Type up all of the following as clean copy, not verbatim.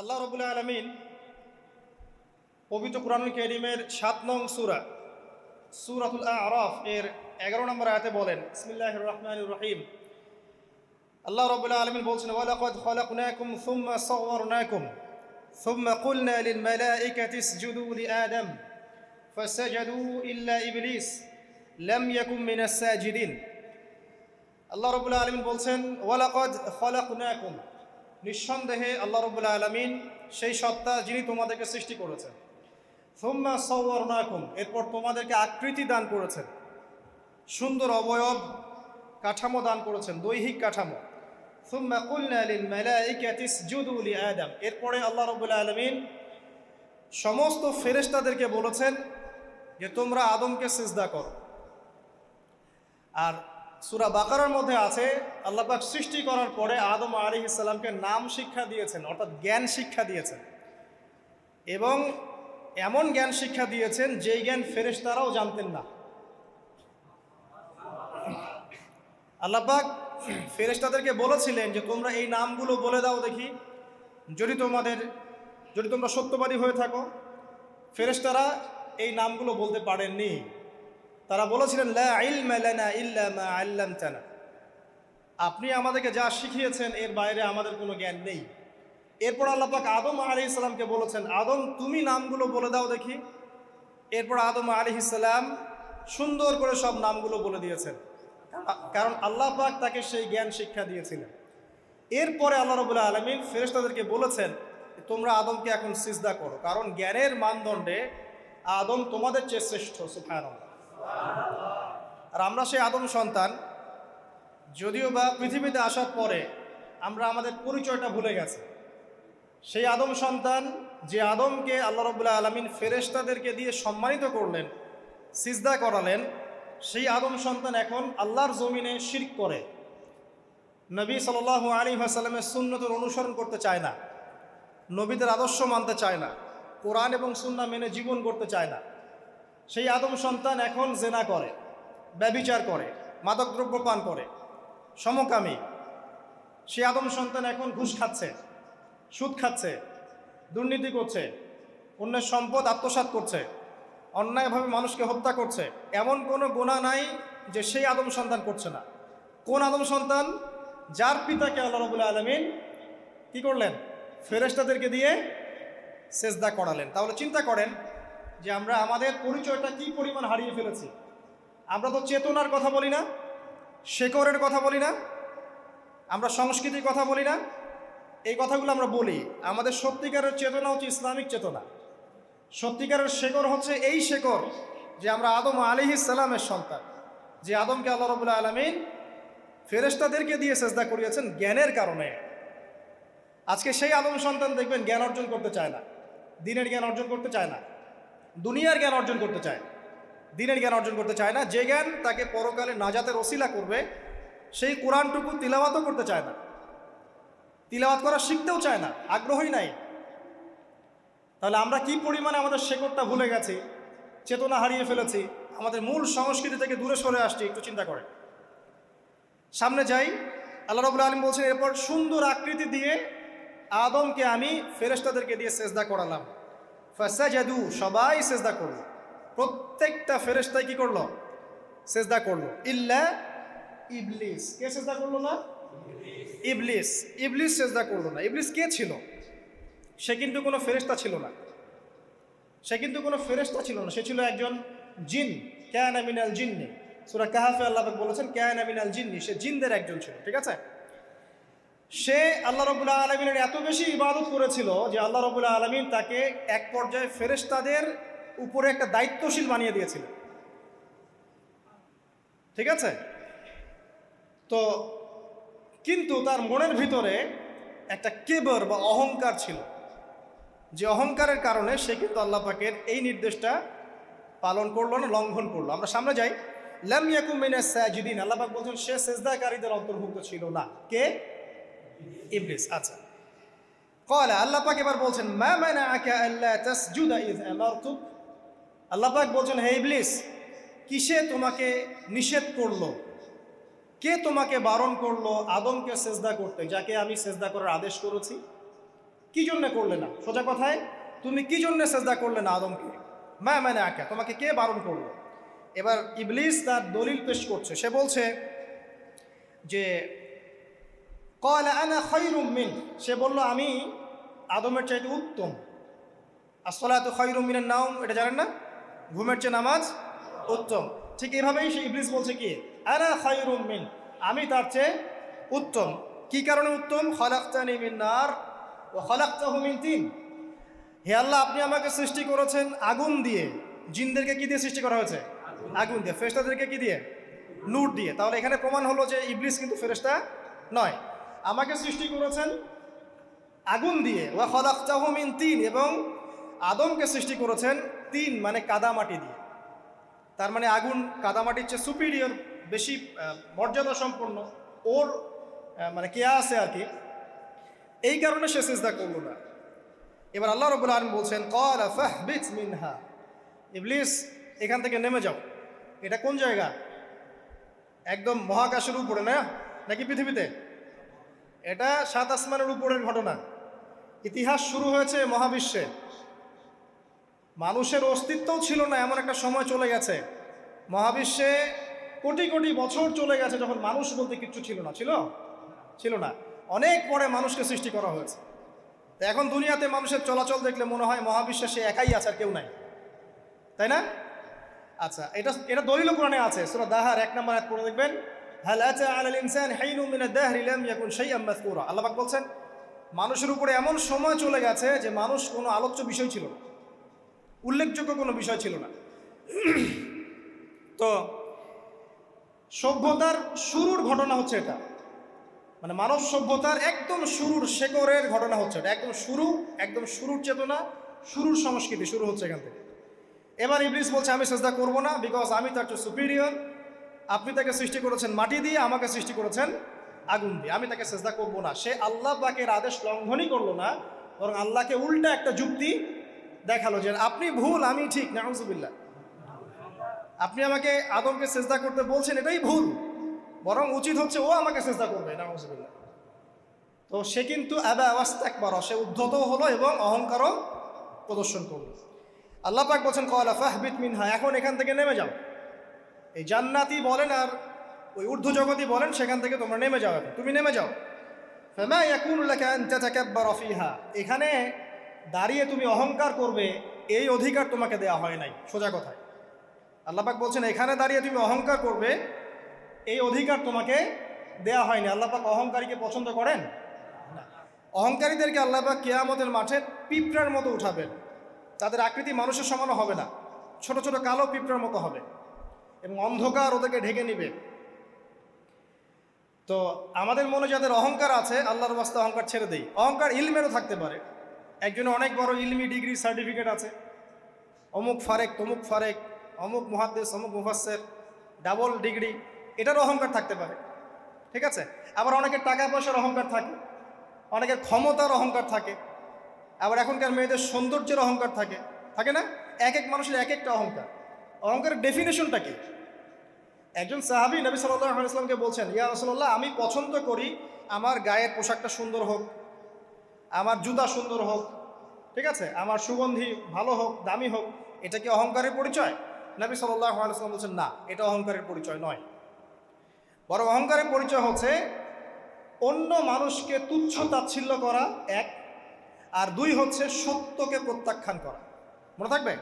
আল্লাহ রাব্বুল আলামিন পবিত্র কুরআনুল কারীমের ৭ নং সূরা সূরাতুল আ'রাফ এর ১১ নম্বর আয়াতে বলেন, বিসমিল্লাহির রহমানির রহিম। আল্লাহ রাব্বুল আলামিন বলছেন, ওয়ালাকাদ খালাকনাকুম সুম্মা সাওয়ারনাকুম সুম্মা কুলনা লিল মালাইকাতি ইসজুদু লিআদম ফাসাজাদু ইল্লা ইবলিস লাম ইয়াকুম মিনাস সাজিদিন। আল্লাহ রাব্বুল আলামিন বলছেন, ওয়ালাকাদ খালাকনাকুম, নিঃসন্দেহে আল্লাহ রাব্বুল আলামিন সেই সত্তা যিনি তোমাদেরকে সৃষ্টি করেছেন। সুম্মা সাওয়ারনাকুম, এরপর তোমাদেরকে আকৃতি দান করেছেন, সুন্দর অবয়ব কাঠামো দান করেছেন, দৈহিক কাঠামো। সুম্মা কুলনা লিল মালাইকাতি ইসজুদু লিআদম, এরপরে আল্লাহ রাব্বুল আলামিন সমস্ত ফেরেশতাদেরকে বলেছেন যে তোমরা আদমকে সিজদা করো। আর সূরা বাকারার মধ্যে আছে, আল্লাহ পাক সৃষ্টি করার পরে আদম আলাইহিস সালামকে নাম শিক্ষা দিয়েছেন, অর্থাৎ জ্ঞান শিক্ষা দিয়েছেন, এবং এমন জ্ঞান শিক্ষা দিয়েছেন যেই জ্ঞান ফেরেশতারাও জানতেন না। আল্লাহ পাক ফেরেশতাদেরকে বলেছিলেন যে তোমরা এই নামগুলো বলে দাও দেখি, যদি তোমরা সত্যবাদী হয়ে থাকো। ফেরেশতারা এই নামগুলো বলতে পারেননি। তারা বলেছিলেন, লা ইলমা লানা ইল্লা মা আল্লামতানা, আপনি আমাদেরকে যা শিখিয়েছেন এর বাইরে আমাদের কোনো জ্ঞান নেই। এরপর আল্লাহ পাক আদম আলাইহিস সালামকে বলেছেন, আদম তুমি নামগুলো বলে দাও দেখি। এরপর আদম আলাইহিস সালাম সুন্দর করে সব নামগুলো বলে দিয়েছেন, কারণ আল্লাহ পাক তাকে সেই জ্ঞান শিক্ষা দিয়েছিলেন। এরপরে আল্লাহ রাব্বুল আলামিন ফেরেশতাদেরকে বলেছেন, তোমরা আদমকে এখন সিজদা করো, কারণ জ্ঞানের মানদণ্ডে আদম তোমাদের চেয়ে শ্রেষ্ঠ। সুবহানাল্লাহ। আর আমরা সেই আদম সন্তান, যদিও বা পৃথিবীতে আসার পরে আমরা আমাদের পরিচয়টা ভুলে গেছি। সেই আদম সন্তান, যে আদমকে আল্লাহ রাব্বুল আলামিন ফেরেশতাদেরকে দিয়ে সম্মানিত করলেন, সিজদা করালেন, সেই আদম সন্তান এখন আল্লাহর জমিনে শিরক করে, নবী সাল্লাল্লাহু আলাইহি ওয়াসাল্লামের সুন্নতের অনুসরণ করতে চায় না, নবীদের আদর্শ মানতে চায় না, কোরআন এবং সুন্নাহ মেনে জীবন করতে চায় না। সেই আদম সন্তান এখন জেনা করে, ব্যভিচার করে, মাদকদ্রব্য পান করে, সমকামী। সেই আদম সন্তান এখন ঘুষ খাচ্ছে, সুদ খাচ্ছে, দুর্নীতি করছে, অন্যের সম্পদ আত্মসাৎ করছে, অন্যায়ভাবে মানুষকে হত্যা করছে। এমন কোনো গুনাহ নাই যে সেই আদম সন্তান করছে না। কোন আদম সন্তান? যার পিতাকে আল্লাহ রাব্বুল আলামিন কি করলেন? ফেরেশতাদেরকে দিয়ে সেজদা করালেন। তাহলে চিন্তা করেন যে আমরা আমাদের পরিচয়টা কি পরিমাণ হারিয়ে ফেলেছি। আমরা তো চেতনার কথা বলি না, শেকড়ের কথা বলি না, আমরা সংস্কৃতির কথা বলি না। এই কথাগুলো আমরা বলি। আমাদের সত্যিকারের চেতনা হচ্ছে ইসলামিক চেতনা। সত্যিকারের শেকড় হচ্ছে এই শেকড় যে আমরা আদম আলাইহিস সালামের সন্তান, যে আদমকে আল্লাহ রাব্বুল আলামিন ফেরেশতাদেরকে দিয়ে সেজদা করিয়েছেন জ্ঞানের কারণে। আজকে সেই আদম সন্তান দেখবেন জ্ঞান অর্জন করতে চায় না, দিনের জ্ঞান অর্জন করতে চায় না, দুনিয়ার জ্ঞান অর্জন করতে চায়, দিনের জ্ঞান অর্জন করতে চায় না। যে জ্ঞান তাকে পরকালে নাজাতের ওসিলা করবে, সেই কোরআনটুকু তিলাওয়াতও করতে চায় না, তিলাওয়াত করা শিখতেও চায় না, আগ্রহই নাই। তাহলে আমরা কি পরিমাণে আমাদের শেকড়টা ভুলে গেছি, চেতনা হারিয়ে ফেলেছি, আমাদের মূল সংস্কৃতি থেকে দূরে সরে আসছি। একটু চিন্তা করে সামনে যাই। আল্লাহ রাব্বুল আলামিন বলছেন, এরপর সুন্দর আকৃতি দিয়ে আদমকে আমি ফেরেশতাদেরকে দিয়ে সেজদা করালাম। ফাসাজাদু, সবাই সেজদা করলো, প্রত্যেকটা ফেরেশতাই কি করলো? সেজদা করলো। ইল্লা ইবলিস, কে সেজদা করলো না? ইবলিস। ইবলিস সেজদা করলো না। ইবলিস কে ছিল? সে কিন্তু কোনো ফেরেশতা ছিল না। সে ছিল একজন জিন। কানা মিনাল জিন্নি, সূরা কাহফে আল্লাহ পাক বলেছেন কানা মিনাল জিন্নি, সে জিনদের একজন ছিল। ঠিক আছে? সে আল্লাহ রাব্বুল আলামিনের এত বেশি ইবাদত করেছিল যে আল্লাহ রাব্বুল আলামিন তাকে এক পর্যায়ে ফেরেশতাদের উপরে একটা দায়িত্বশীল বানিয়ে দিয়েছিল। ঠিক আছে? তো কিন্তু তার মনের ভিতরে একটা কিবর বা অহংকার ছিল, যে অহংকারের কারণে সে কিন্তু আল্লাহ পাকের এই নির্দেশটা পালন করলো না, লঙ্ঘন করলো। আমরা সামনে যাই। লাম ইয়াকুম মিনাস সাজিদিন, আল্লাহ পাক বলছেন সে সিজদাকারীদের অন্তর্ভুক্ত ছিল না। কে? ইবলিস। আচ্ছা, ক্বালা, আল্লাহ পাক এবার বলছেন, মা মানাআকা আল্লা তাসজুদা ইয আমারতুক। আল্লাহ পাক বলছেন, হে ইবলিস, কিসে তোমাকে নিষেধ করলো, কে তোমাকে বারণ করলো আদমকে সিজদা করতে, যাকে আমি সিজদা করার আদেশ করেছি? কি জন্য করলে না? সোজা কথায়, তুমি কি জন্য সেজদা করলে না আদমকে? মা মানে আঁকা, তোমাকে কে বারণ করলো? এবার ইবলিস তার দলিল পেশ করছে। সে বলছে যে ক্বালা আনা খায়রুম মিন, সে বলল আমি আদমের চাইতে উত্তম। আসসালাতু খায়রুম মিনান নাওম, এটা জানেন না? ঘুমের চেয়ে নামাজ উত্তম। ঠিক এভাবেই সে ইবলিস বলছে কি, আনা খায়রুম মিন, আমি তার চেয়ে উত্তম। কি কারণে উত্তম? খালাকতানি মিন নার ওয়া খালাকতাহু মিন তিন। হে আল্লাহ, আপনি আমাকে সৃষ্টি করেছেন আগুন দিয়ে। জিনদেরকে কি দিয়ে সৃষ্টি করা হয়েছে? আগুন দিয়ে। ফেরেশতাদেরকে কি দিয়ে? নূর দিয়ে। তাহলে এখানে প্রমাণ হলো যে ইবলিস কিন্তু ফেরেশতা নয়। আমাকে সৃষ্টি করেছেন আগুন দিয়ে, ওয়া খালাকতাহু মিন তিন, এবং আদমকে সৃষ্টি করেছেন তিন মানে কাদামাটি দিয়ে। তার মানে আগুন কাদামাটির চেয়ে সুপিরিয়র, বেশি মর্যাদা সম্পন্ন, ওর মানে কেয়া আছে আর কি। এই কারণে সে সিজদা করল না। এবার আল্লাহ রাব্বুল আলামিন বলছেন ক্বালা ফাহবিত মিনহা, ইবলিস এখান থেকে নেমে যাও। এটা কোন জায়গা? একদম মহাকাশের উপরে না, নাকি পৃথিবীতে? এটা 7 আসমানের উপরের ঘটনা। ইতিহাস শুরু হয়েছে মহাবিশ্বে। মানুষের অস্তিত্বও ছিল না, এমন একটা সময় চলে গেছে। মহাবিশ্বে কোটি কোটি বছর চলে গেছে যখন মানুষ বলতে কিচ্ছু ছিল না। ছিল না। অনেক পরে মানুষকে সৃষ্টি করা হয়েছে। তো এখন দুনিয়াতে মানুষের চলাচল দেখলে মনে হয় মহাবিশ্বে সে একাই আছে, আর কেউ নাই, তাই না? আচ্ছা, এটা দলিল কোরআনে আছে। সূরা দাহার 1 নম্বর আয়াত পড়ে দেখবেন, হাল আতা আলাল ইনসান হাইনুম মিনাদ দাহরি লাম ইয়াকুন শাইআম মাযকুরা। আল্লাহ পাক বলছেন মানুষের উপরে এমন সময় চলে গেছে যে মানুষ কোনো আলোচ্য বিষয় ছিল না, উল্লেখযোগ্য কোনো বিষয় ছিল না। তো সভ্যতার শুরুর ঘটনা হচ্ছে এটা, মানে মানব সভ্যতার একদম শুরুর শেকড়ের ঘটনা হচ্ছে এটা। একদম শুরুর চেতনা, শুরুর সংস্কৃতি শুরু হচ্ছে এখান থেকে। এবার ইবলিস বলছে আমি সেজদা করব না, বিকজ আমি তার চেয়ে সুপিরিয়র। আপনি তাকে সৃষ্টি করেছেন মাটি দিয়ে, আমাকে সৃষ্টি করেছেন আগুন দিয়ে, আমি তাকে সেজদা করব না। সে আল্লাহ পাকের আদেশ লঙ্ঘনই করলো না, বরং আল্লাহকে উল্টা একটা যুক্তি দেখালো যে আপনি ভুল, আমি ঠিক। নাউজুবিল্লাহ, আপনি আমাকে আদমকে সেজদা করতে বলছেন, এটাই ভুল, বরং উচিত হচ্ছে ও আমাকে সেজদা করবে। নাউজুবিল্লাহ। তো সে কিন্তু আবা ওয়াস্তাকবার, সে উদ্ধত হলো এবং অহংকারও প্রদর্শন করলো। আল্লাহ পাক বলছেন ক্বালা ফাহবিত মিনহা, এখন এখান থেকে নেমে যাও। এই জান্নাতি বলেন আর ওই ঊর্ধ্ব জগতই বলেন, সেখান থেকে তোমরা নেমে যাও, এখন তুমি নেমে যাও। ফামা ইয়াকুনু লাকা আন তাতাকাব্বারা ফিহা, এখানে দাঁড়িয়ে তুমি অহংকার করবে এই অধিকার তোমাকে দেওয়া হয় নাই। সোজা কথায় আল্লাহ পাক বলছেন এখানে দাঁড়িয়ে তুমি অহংকার করবে এই অধিকার তোমাকে দেওয়া হয়নি। আল্লাহ পাক অহংকারীকে পছন্দ করেন না। অহংকারীদেরকে আল্লাহ পাক কিয়ামতের মাঠে পিঁপড়ার মতো উঠাবেন। তাদের আকৃতি মানুষের সমানও হবে না, ছোট ছোট কালো পিঁপড়ার মতো হবে, এবং অন্ধকার ওদেরকে ঢেকে নিবে। তো আমাদের মনে যাদের অহংকার আছে, আল্লাহর ওয়াস্তে অহংকার ছেড়ে দেই। অহংকার ইলমেরও থাকতে পারে। একজনের অনেক বড় ইলমি ডিগ্রি সার্টিফিকেট আছে, অমুক ফারেক তমুক ফারেক, অমুক মুহাদ্দিস অমুক মুফাসসির, ডাবল ডিগ্রি, এটার অহংকার থাকতে পারে, ঠিক আছে। আবার অনেকের টাকা পয়সার অহংকার থাকে, অনেকের ক্ষমতার অহংকার থাকে, আবার এখনকার মেয়েদের সৌন্দর্যের অহংকার থাকে, থাকে না? এক এক মানুষের এক একটা অহংকার। অহংকারের ডেফিনেশনটা কি? একজন সাহাবী নবী সাল্লাল্লাহু আলাইহি ওয়াসাল্লামকে বলছেন, ইয়া রাসূলুল্লাহ, আমি পছন্দ করি আমার গায়ের পোশাকটা সুন্দর হোক, আমার জুতা সুন্দর হোক, ঠিক আছে, আমার সুগন্ধি ভালো হোক, দামি হোক। এটা কি অহংকারের পরিচয়? নবী সাল্লাল্লাহু আলাইহি ওয়াসাল্লাম বলছেন না, এটা অহংকারের পরিচয় নয়। বরং অহংকারের পরিচয় হচ্ছে অন্য মানুষকে তুচ্ছ তাচ্ছিল্য করা এক, আর দুই হচ্ছে সত্যকে প্রত্যাখ্যান করা। মনে থাকবে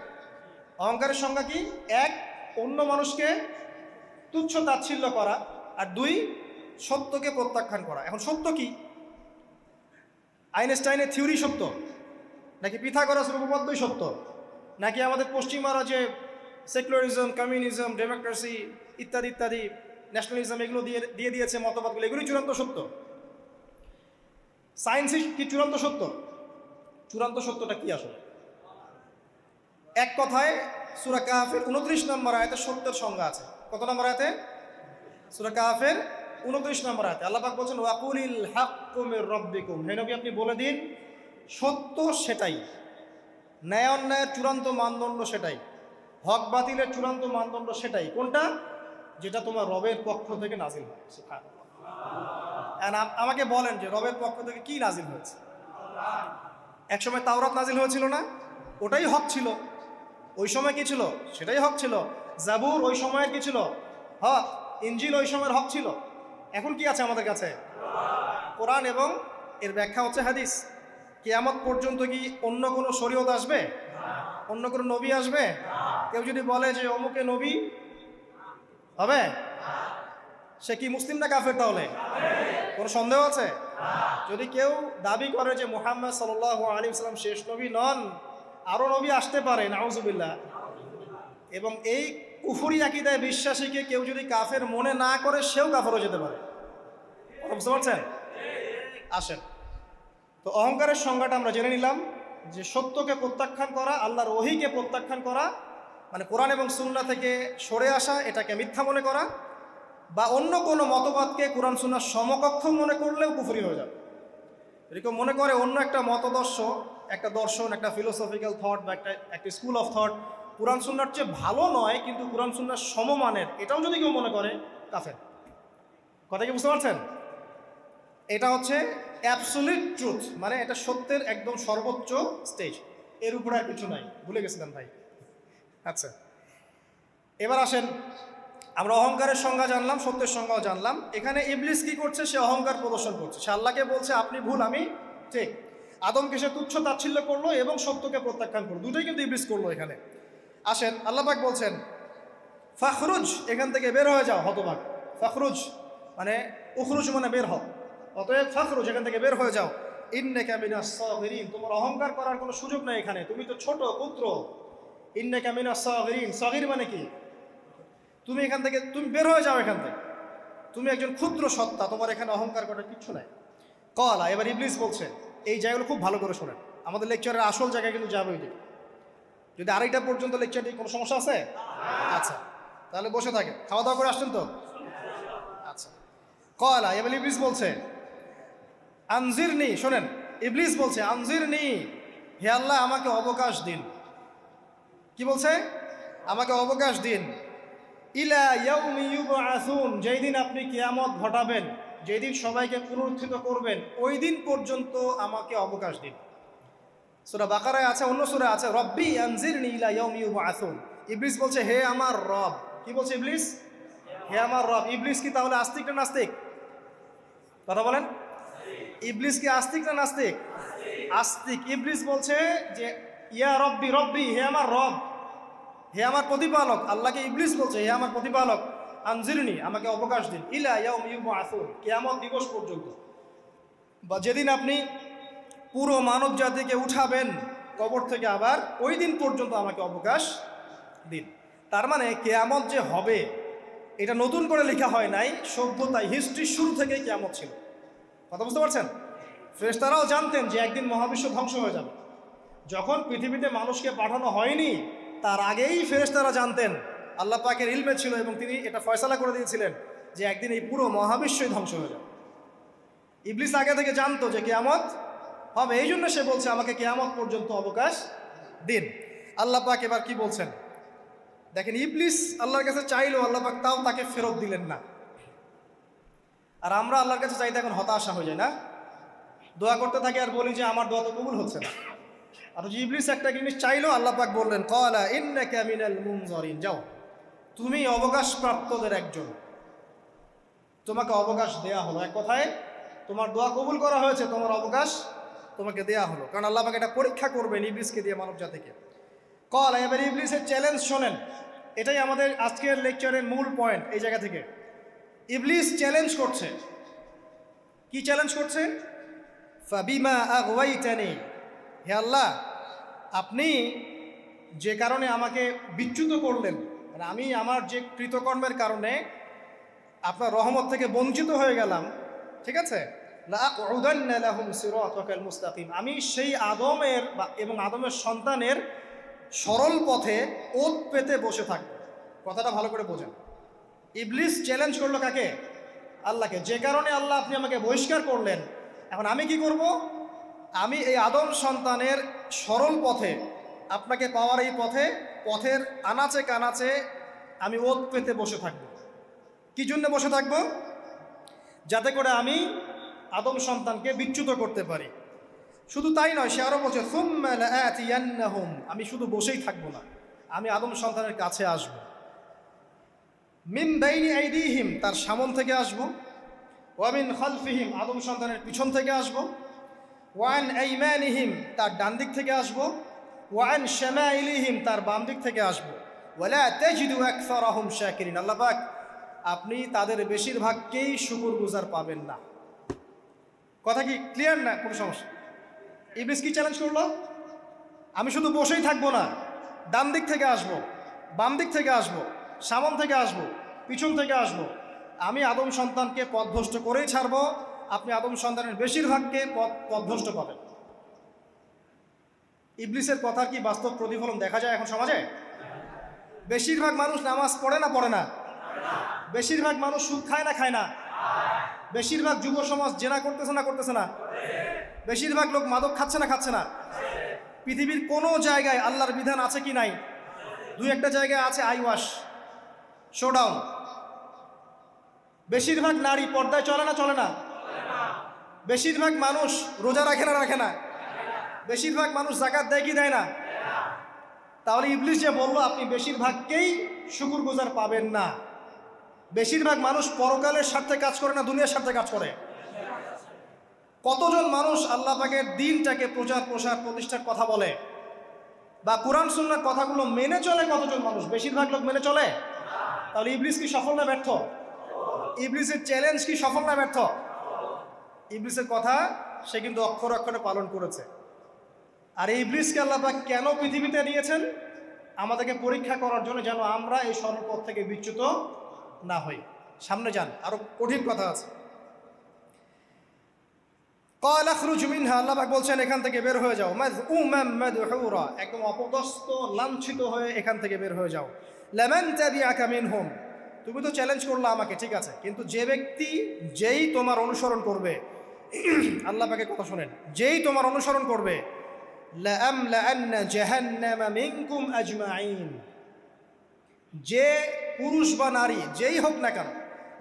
অহংকারের সংজ্ঞা কি? এক, অন্য মানুষকে তুচ্ছ তাচ্ছিল্য করা, আর দুই, সত্যকে প্রত্যাখ্যান করা। এখন সত্য কি? আইনস্টাইনের থিওরি সত্য, নাকি পিথাগোরাসের উপপাদ্যই সত্য, নাকি আমাদের পশ্চিমারা যে সেকুলারিজম, কমিউনিজম, ডেমোক্রেসি ইত্যাদি ইত্যাদি, ন্যাশনালিজম এগুলো দিয়ে দিয়েছে মতবাদগুলো, এগুলোই চূড়ান্ত সত্য? সায়েন্সই কি চূড়ান্ত সত্য? চূড়ান্ত সত্যটা কি আসলে? এক কথায় সূরা কাহফের 29 নম্বর আয়াতে সত্যের সংজ্ঞা আছে। কত নম্বর আয়াতে? সূরা কাহফের 29 নম্বর আয়াতে আল্লাহ পাক বলছেন ওয়াকুলিল হাক্কু মির রাব্বিকুম, হে নবী আপনি বলে দিন সত্য সেটাই, ন্যায় অন্যায়ের চূড়ান্ত মানদণ্ড সেটাই, হক বাতিলের চূড়ান্ত মানদণ্ড সেটাই। কোনটা? যেটা তোমার রবের পক্ষ থেকে নাজিল হয়। সুবহানাল্লাহ। আমাকে বলেন যে রবের পক্ষ থেকে কি নাজিল হয়েছে? একসময় তাওরাত নাজিল হয়েছিল না, ওটাই হক ছিল। ওই সময় কি ছিল? সেটাই হক ছিল। জাবুর ওই সময়ের কি ছিল? হক। ইনজিল ওই সময়ের হক ছিল। এখন কি আছে আমাদের কাছে? কোরআন এবং এর ব্যাখ্যা হচ্ছে হাদিস। কিয়ামত পর্যন্ত কি অন্য কোনো শরীয়ত আসবে? অন্য কোনো নবী আসবে? কেউ যদি বলে যে অমুকে নবী হবে, সে কি মুসলিম না কাফের? তাহলে কোনো সন্দেহ আছে? যদি কেউ দাবি করে যে মুহাম্মদ সাল্লাল্লাহু আলাইহি ওয়াসাল্লাম শেষ নবী নন, আরও নবী আসতে পারে, নাউজুবিল্লাহ, এবং এই কুফরি আকীদায় বিশ্বাসীকে কেউ যদি কাফের মনে না করে, সেও কাফের হয়ে যেতে পারে। বুঝতে পারছেন? আসেন, তো অহংকারের সংজ্ঞাটা আমরা জেনে নিলাম যে সত্যকে প্রত্যাখ্যান করা, আল্লাহর ওহীকে প্রত্যাখ্যান করা, মানে কোরআন এবং সুন্নাহ থেকে সরে আসা, এটাকে মিথ্যা মনে করা, বা অন্য কোনো মতবাদকে কোরআন সুন্নাহর সমকক্ষ মনে করলেও কুফরি হয়ে যাবে। এরকম মনে করে অন্য একটা মতদর্শ, একটা দর্শন, একটা ফিলোসফিক্যাল থট বা একটা স্কুল অফ থট কোরআন সুন্নাহর চেয়ে ভালো নয়, কিন্তু কোরআন সুন্নাহর সমমানের, এটাও যদি কেউ মনে করে, কাফের। কথা কি বুঝতে পারছেন? এটা হচ্ছে অ্যাবসলিউট ট্রুথ, মানে এটা সত্যের একদম সর্বোচ্চ স্টেজ, এর উপরে আর কিছু নাই। ভুলে গেছিলাম ভাই। আচ্ছা, এবার আসেন, আমরা অহংকারের সংজ্ঞা জানলাম, সত্যের সংজ্ঞাও জানলাম। এখানে ইবলিস কি করছে? সে অহংকার প্রদর্শন করছে। সে আল্লাহকে বলছে আপনি ভুল, আমি ঠিক। আদমকে সে তুচ্ছ তাচ্ছিল্য করলো এবং সত্যকে প্রত্যাখ্যান করলো, দুটোই কিন্তু ইবলিস করলো এখানে। আসেন, আল্লাহ পাক বলছেন ফাখরুজ, এখান থেকে বের হয়ে যাও হতভাগ। ফাখরুজ মানে উখরুজ মানে বের হও, অতএব ফাখরুজ, এখান থেকে বের হয়ে যাও। ইন্নাকা মিনাস সাগিরিন, তোমার অহংকার করার কোনো সুযোগ নেই এখানে, তুমি তো ছোট পুত্র। ইন্নাকা মিনাস সাগিরিন, সাগির মানে কি? তুমি এখান থেকে, তুমি বের হয়ে যাও এখান থেকে, তুমি একজন ক্ষুদ্র সত্তা, তোমার এখানে অহংকার করার কিচ্ছু নাই। কলা, এবার ইবলিস বলছে, এই জায়গাগুলো খুব ভালো করে শোনেন, আমাদের লেকচারের আসল জায়গায় কিন্তু যাবে ওই দিকে। যদি আড়াইটা পর্যন্ত লেকচারটি কোনো সমস্যা আছে? আচ্ছা, তাহলে বসে থাকে, খাওয়া দাওয়া করে আসছেন তো? আচ্ছা, কলা, এবার ইবলিস বলছে আনজিরনি, শোনেন, ইবলিস বলছে আনজিরনি, হে আল্লাহ আমাকে অবকাশ দিন। কি বলছে? আমাকে অবকাশ দিন। ইলা ইয়াউমি ইউবআসুন, যেই দিন আপনি কিয়ামত ঘটাবেন, যেই দিন সবাইকে পুনরুত্থিত করবেন, ওই দিন পর্যন্ত আমাকে অবকাশ দিন। সূরা বাকারায় আছে, অন্য সূরা আছে, রব্বি আনজিরনি ইলা ইয়াউমি ইউবআসুন। ইবলিস বলছে হে আমার রব। কি বলছে ইবলিস? হে আমার রব। ইবলিস কি তাহলে আস্তিক না নাস্তিক? কথা বলেন, ইবলিস কি আস্তিক না নাস্তিক? আস্তিক। ইবলিস বলছে যে ইয়া রব্বি, রব্বি হে আমার রব, হে আমার প্রতিপালক। আল্লাহকে ইবলিস বলছে হে আমার প্রতিপালক, আনজিরনি আমাকে অবকাশ দিন, ইলা ইয়াউমি ইউবআসুন, কিয়ামত দিবস পর্যন্ত, বা যেদিন আপনি পুরো মানব জাতিকে উঠাবেন কবর থেকে, আবার ওই দিন পর্যন্ত আমাকে অবকাশ দিন। তার মানে কিয়ামত যে হবে এটা নতুন করে লেখা হয় নাই, সভ্যতায় হিস্ট্রির শুরু থেকেই কিয়ামত ছিল। কথা বুঝতে পারছেন? ফেরেশতারাও জানতেন যে একদিন মহাবিশ্ব ধ্বংস হয়ে যাবে। যখন পৃথিবীতে মানুষকে পাঠানো হয়নি তার আগেই ফেরেশতারা জানতেন, আল্লাহ পাকের ইলমে ছিল এবং তিনি এটা ফয়সালা করে দিয়েছিলেন যে একদিন এই পুরো মহাবিশ্বই ধ্বংস হয়ে যাবে। ইবলিস আগে থেকে জানতো যে কিয়ামত হবে, এই জন্য সে বলছে আমাকে কিয়ামত পর্যন্ত অবকাশ দিন। আল্লাহ পাক এবার কি বলছেন দেখেন, ইবলিস আল্লাহর কাছে চাইলো, আল্লাহ পাক তাও তাকে ফেরত দিলেন না। আর আমরা আল্লাহর কাছে চাইতে এখন হতাশা হয়ে যায় না, দোয়া করতে থাকি আর বলি যে আমার দোয়া তো কবুল হচ্ছে না। আর যে ইবলিস একটা জিনিস চাইলো, আল্লাহ পাক বললেন ক্বালা ইন্নাকা মিনাল মুনজারিন, যাও তুমি অবকাশপ্রাপ্তদের একজন, তোমাকে অবকাশ দেয়া হলো। এক কথায় তোমার দোয়া কবুল করা হয়েছে, তোমার অবকাশ তোমাকে দেয়া হলো, কারণ আল্লাহ পাক এটা পরীক্ষা করবেন ইবলিসকে দিয়ে, মানব জাতিকে। ক্বালা, এবার ইবলিসের চ্যালেঞ্জ শোনেন, এটাই আমাদের আজকের লেকচারের মূল পয়েন্ট। এই জায়গা থেকে ইবলিস চ্যালেঞ্জ করছে। কি চ্যালেঞ্জ করছে? ফাবিমা আগওয়াইতানি, হে আল্লাহ আপনি যে কারণে আমাকে বিচ্যুত করলেন, মানে আমি আমার যে কৃতকর্মের কারণে আপনার রহমত থেকে বঞ্চিত হয়ে গেলাম, ঠিক আছে, লাআকুদান্না লাহুম সিরাতাকাল মুস্তাকিম, আমি সেই আদমের এবং আদমের সন্তানের সরল পথে ওত পেতে বসে থাকব। কথাটা ভালো করে বোঝেন। ইবলিস চ্যালেঞ্জ করলো কাকে? আল্লাহকে। যে কারণে আল্লাহ আপনি আমাকে বহিষ্কার করলেন, এখন আমি কি করব? আমি এই আদম সন্তানের সরল পথে, আপনাকে পাওয়ার এই পথের আনাচে কানাচে আমি ওত পেতে বসে থাকব। কি জন্য বসে থাকব? যাতে করে আমি আদম সন্তানকে বিচ্যুত করতে পারি। শুধু তাই নয়, সে আরো বলছে সুম্মা লাআতিয়ান্নাহুম, আমি শুধু বসেই থাকবো না, আমি আদম সন্তানের কাছে আসব। মিন বাইনি আইদিহিম, তার সামন থেকে আসব। ওয়া মিন খালফিহিম, আদম সন্তানের পিছন থেকে আসব। ওয়া আন আইমানিহিম, তার ডান দিক থেকে আসব। ওয়া আন শামাইলিহিম, তার বাম দিক থেকে আসব। ওয়ালা তাজিদু আকসারাহুম শাকিরিন, আল্লাহ পাক আপনি তাদের বেশিরভাগকেই শুকরগুজার পাবেন না। কথা কি ক্লিয়ার না? কোনো সমস্যা? ইবলিস কি চ্যালেঞ্জ করলো? আমি শুধু বসেই থাকবো না, ডান দিক থেকে আসব, বাম দিক থেকে আসব, সামন থেকে আসব, পিছন থেকে আসব, আমি আদম সন্তানকে পথভ্রষ্ট করেই ছাড়ব, আপনি আদম সন্তানের বেশিরভাগকে পথভ্রষ্ট পাবেন। ইবলিসের কথার কি বাস্তব প্রতিফলন দেখা যায় এখন সমাজে? বেশিরভাগ মানুষ নামাজ পড়ে না পড়ে না? বেশিরভাগ মানুষ সুদ খায় না খায় না? বেশিরভাগ যুব সমাজ জেনা করতেছে না করতেছে না? বেশিরভাগ লোক মাদক খাচ্ছে না খাচ্ছে না? পৃথিবীর কোনো জায়গায় আল্লাহর বিধান আছে কি নাই? দুই একটা জায়গায় আছে আই ওয়াশ, শোডাউন। বেশিরভাগ নারী পর্দায় চলে না চলে না? বেশিরভাগ মানুষ রোজা রাখে না রাখে না? বেশিরভাগ মানুষ যাকাত দেয় কি দেয় না? তাহলে ইবলিস যে বললো আপনি বেশিরভাগকেই শুকরগুজার পাবেন না, বেশিরভাগ মানুষ পরকালের স্বার্থে কাজ করে না দুনিয়ার স্বার্থে কাজ করে? কতজন মানুষ আল্লাহ পাকের দ্বীনটাকে প্রচার প্রসার প্রতিষ্ঠার কথা বলে বা কোরআন সুন্নাহর কথাগুলো মেনে চলে? কতজন মানুষ? বেশিরভাগ লোক মেনে চলে। তাহলে ইবলিস কি সফল না ব্যর্থ? ইবলিসের চ্যালেঞ্জ কি সফল না ব্যর্থ? ইবলিসের কথা সে কিন্তু অক্ষর অক্ষরে পালন করেছে। আর এই ইবলিসকে আল্লাহ পাক কেন পৃথিবীতে নিয়েছেন? আমাদেরকে পরীক্ষা করার জন্য, যেন আমরা এই সরল পথ থেকে বিচ্যুত না হই। সামনে যান, আরো কঠিন কথা আছে। ক্বাল আখরুজ মিনহা, আল্লাহ পাক বলছেন এখান থেকে বের হয়ে যাও। মাযউমান মাদহুরা, একদম অপদস্থ লাঞ্ছিত হয়ে এখান থেকে বের হয়ে যাও। লামান তাবিআকা মিনহুম, তুমি তো চ্যালেঞ্জ করলে আমাকে, ঠিক আছে, কিন্তু যে ব্যক্তি যেই তোমার অনুসরণ করবে, আল্লাহ পাকের কথা শোনেন, যেই তোমার অনুসরণ করবে, লাআমলাআন্না জাহান্নামা মিনকুম আজমাইন, যে পুরুষ বা নারী যেই হোক না কেন,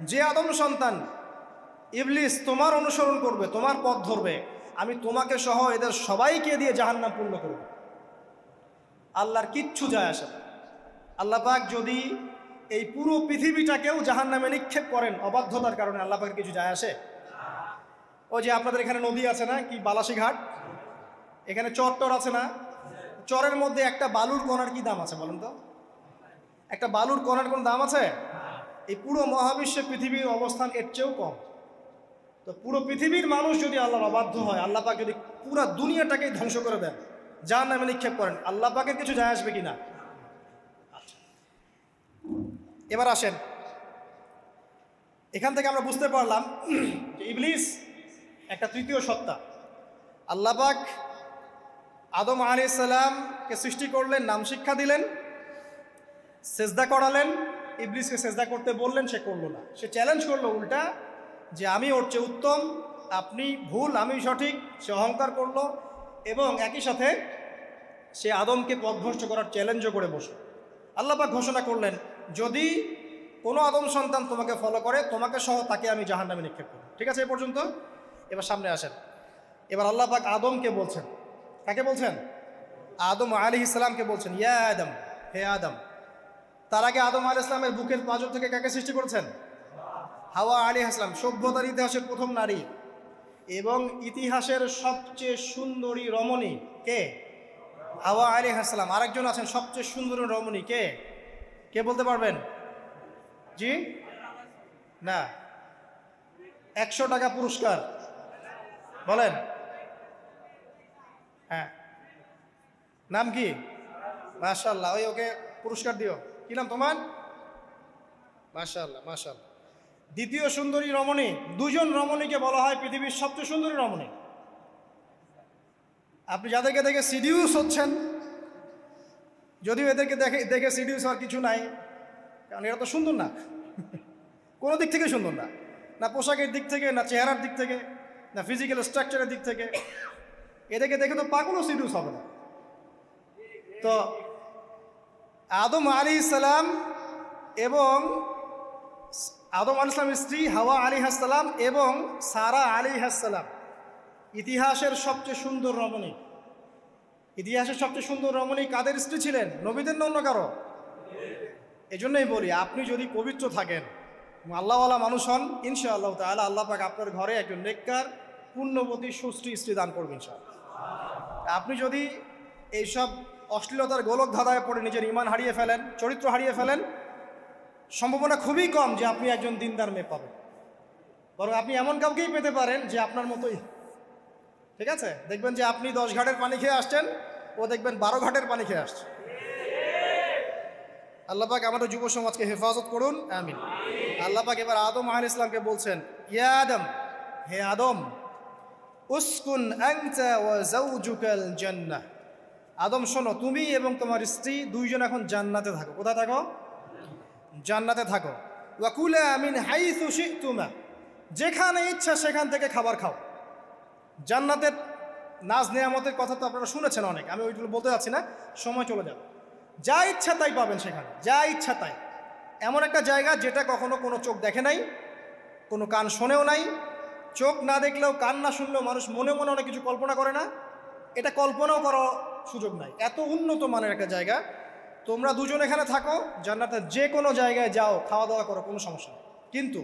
যে আদম সন্তান ইবলিস তোমার অনুসরণ করবে, তোমার পথ ধরবে, আমি তোমাকে সহ এদের সবাইকে দিয়ে জাহান্নাম পূর্ণ করব। আল্লাহর কিচ্ছু যায় আসে না। আল্লাহ পাক যদি এই পুরো পৃথিবীটাকেও জাহান্নামে নিক্ষেপ করেন অবাধ্যতার কারণে, আল্লাহ পাকের কিছু যায় আসে? ওই যে আপনাদের এখানে নদী আছে না, কি বালাসী ঘাট, এখানে চর টর আছে না? চরের মধ্যে একটা বালুর কণার কি দাম আছে বলেন তো? একটা বালুর কণার কোন দাম আছে? এই পুরো মহাবিশ্বে পৃথিবীর অবস্থান এর চেয়েও কম। তো পুরো পৃথিবীর মানুষ যদি আল্লাহর অবাধ্য হয়, আল্লাহ পাক যদি পুরো দুনিয়াটাকেই ধ্বংস করে দেন, জাহান্নামে নিক্ষেপ করেন, আল্লাহ পাকের কিছু যায় আসবে কিনা? এবার আসেন, এখান থেকে আমরা বুঝতে পারলাম যে ইবলিস একটা তৃতীয় সত্তা। আল্লাহ পাক আদম আলাইহিস সালামকে সৃষ্টি করলেন, নাম শিক্ষা দিলেন, সেজদা করালেন, ইবলিসকে সেজদা করতে বললেন, সে করলো না। সে চ্যালেঞ্জ করলো উল্টা, যে আমি ওর চেয়ে উত্তম, আপনি ভুল আমি সঠিক। সে অহংকার করলো এবং একই সাথে সে আদমকে পথভ্রষ্ট করার চ্যালেঞ্জও করে বসল। আল্লাহ পাক ঘোষণা করলেন, যদি কোনো আদম সন্তান তোমাকে ফলো করে, তোমাকে সহ তাকে আমি জাহান্নামে নিক্ষেপ করব। ঠিক আছে, এ পর্যন্ত। এবার সামনে আসেন। এবার আল্লাহ পাক আদমকে বলছেন, কাকে বলছেন? আদম আলাইহিস সালামকে বলছেন, ইয়া আদম, হে আদম। তার আগে আদম আলাইহিস সালামের বুকের পাঁজর থেকে কাকে সৃষ্টি করেছেন? হাওয়া আলাইহিস সালাম, সভ্যতার ইতিহাসের প্রথম নারী এবং ইতিহাসের সবচেয়ে সুন্দরী রমণী কে? হাওয়া আলাইহিস সালাম। আরেকজন আছেন সবচেয়ে সুন্দরী রমণী, কে? কে বলতে পারবেন? জি না, 100 টাকা পুরস্কার বলেন। হ্যাঁ, নাম কি? মাশাআল্লাহ, ওই ওকে পুরস্কার দিও। কি নাম তোমার? মাশাআল্লাহ মাশাআল্লাহ। দ্বিতীয় সুন্দরী রমণী, দুজন রমণীকে বলা হয় পৃথিবীর সবচেয়ে সুন্দরী রমণী। আপনি যাদেরকে দেখে সিডিউস হচ্ছেন, যদিও এদেরকে দেখে সিডিউস হওয়ার কিছু নাই, কারণ এরা তো সুন্দর না, কোনো দিক থেকে সুন্দর না, না পোশাকের দিক থেকে, না চেহারার দিক থেকে, না ফিজিক্যাল স্ট্রাকচারের দিক থেকে। এদেরকে দেখে তো পাগলও সিডিউস হবে না। তো আদম আলাইহিস সালাম এবং আদম আলাইহিস সালামের স্ত্রী হাওয়া আলাইহিস সালাম এবং সারা আলাইহিস সালাম, ইতিহাসের সবচেয়ে সুন্দর রমণী, ইতিহাসের সবচেয়ে সুন্দর রমণী কাদের স্ত্রী ছিলেন? নবীদের না অন্য কারো? এজন্যই বলি, আপনি যদি পবিত্র থাকেন, আল্লাহওয়ালা মানুষ হন, ইনশাআল্লাহ তাআলা আল্লাহ পাক আপনার ঘরে একজন নেককার পুণ্যবতী সুশ্রী স্ত্রী দান করবেন ইনশাআল্লাহ। আপনি যদি এইসব অশ্লীলতার গোলক ধাঁধায় পড়ে নিজের ঈমান হারিয়ে ফেলেন, চরিত্র হারিয়ে ফেলেন, সম্ভাবনা খুবই কম যে আপনি একজন দিনদার মেয়ে পাবেন। বরং আপনি এমন কাউকেই পেতে পারেন যে আপনার মতোই, ঠিক আছে? দেখবেন যে আপনি 10 ঘাটের পানি খেয়ে আসছেন, ও দেখবেন 12 ঘাটের পানি খেয়ে আসছে। আল্লাহ পাক আমাদের যুব সমাজকে হেফাজত করুন, আমিন। আল্লাহ পাক এবার আদম আলাইহিস সালামকে বলছেন, ইয়া আদম, হে আদম, উসকুন আনতা ওয়া যাওজুকাল জান্নাহ। আদম শোনো, তুমি এবং তোমার স্ত্রী দুইজন এখন জান্নাতে থাকো। কোথায় থাকো? জান্নাতে থাকো। ওয়া কুলা মিন হাইসু শি'তুমা, যেখানে ইচ্ছা সেখান থেকে খাবার খাও। জান্নাতের নাজ নেয়ামতের কথা তো আপনারা শুনেছেন অনেক, আমি ওইগুলো বলতে যাচ্ছি না, সময় চলে যাবে। যা ইচ্ছা তাই পাবেন সেখানে, যা ইচ্ছা তাই। এমন একটা জায়গা যেটা কখনো কোনো চোখ দেখে নাই, কোনো কান শোনেও নাই। চোখ না দেখলেও, কান না শুনলেও মানুষ মনে মনে অনেক কিছু কল্পনা করে না, এটা কল্পনাও করার সুযোগ নাই। এত উন্নত মানের একটা জায়গা। তোমরা দুজন এখানে থাকো, জান্নাতের যে কোনো জায়গায় যাও, খাওয়া দাওয়া করো, কোনো সমস্যা নেই। কিন্তু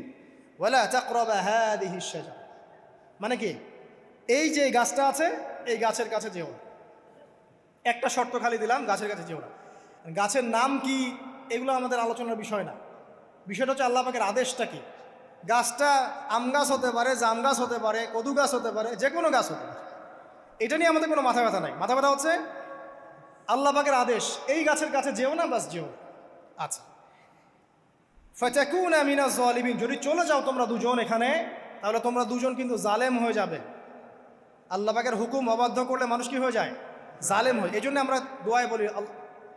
ওয়ালা তাকরাবা হাদিহিশ শাজারা, মানে কি, এই যে গাছটা আছে, এই গাছের কাছে যেও না। একটা শর্ত খালি দিলাম, গাছের কাছে যেও না। গাছের নাম কি এগুলো আমাদের আলোচনার বিষয় না। বিষয়টা হচ্ছে আল্লাহ পাকের আদেশটা কি। গাছটা আম গাছ হতে পারে, জাম গাছ হতে পারে, কদু গাছ হতে পারে, যে কোনো গাছ হতে পারে। এটা নিয়ে আমাদের কোনো মাথা ব্যথা নাই। মাথা ব্যথা হচ্ছে আল্লাহ পাকের আদেশ, এই গাছের কাছে যেও না, বাস যেও না। আচ্ছা, ফাতাকুনা মিনাজ জালিমিন, যদি চলে যাও তোমরা দুজন এখানে, তাহলে তোমরা দুজন কিন্তু জালেম হয়ে যাবে। আল্লাহ পাকের হুকুম অবাধ্য করলে মানুষ কি হয়ে যায়? জালেম হয়। এই জন্য আমরা দোয়ায় বলি,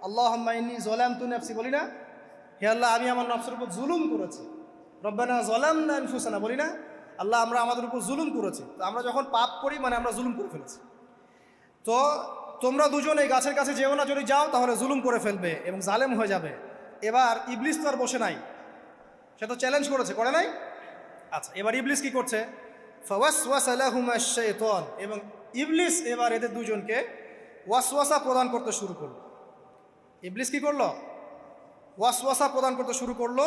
আল্লাহুম্মা ইন্নী যালামতু নাফসি, বলি না? হে আল্লাহ, আমি আমার নফসের উপর জুলুম করেছি। রব্বানা যালামনা আনফুসানা, বলি না? আল্লাহ, আমরা আমাদের উপর জুলুম করেছি। তো আমরা যখন পাপ করি, মানে আমরা জুলুম করে ফেলেছি। তো তোমরা দুজন এই গাছের কাছে যেও না, যদি যাও তাহলে জুলুম করে ফেলবে এবং জালেম হয়ে যাবে। এবার ইবলিস তো আর বসে নাই, সে তো চ্যালেঞ্জ করেছে, করে নাই? আচ্ছা, এবার ইবলিস কি করছে? ফাওয়াসওয়াসা লাহুমা শাইতান, এবং ইবলিস এবার এদের দুজনকে ওয়াসওয়াসা প্রদান করতে শুরু করলো। ইবলিস কি করলো? ওয়াসওয়াসা প্রদান করতে শুরু করলো।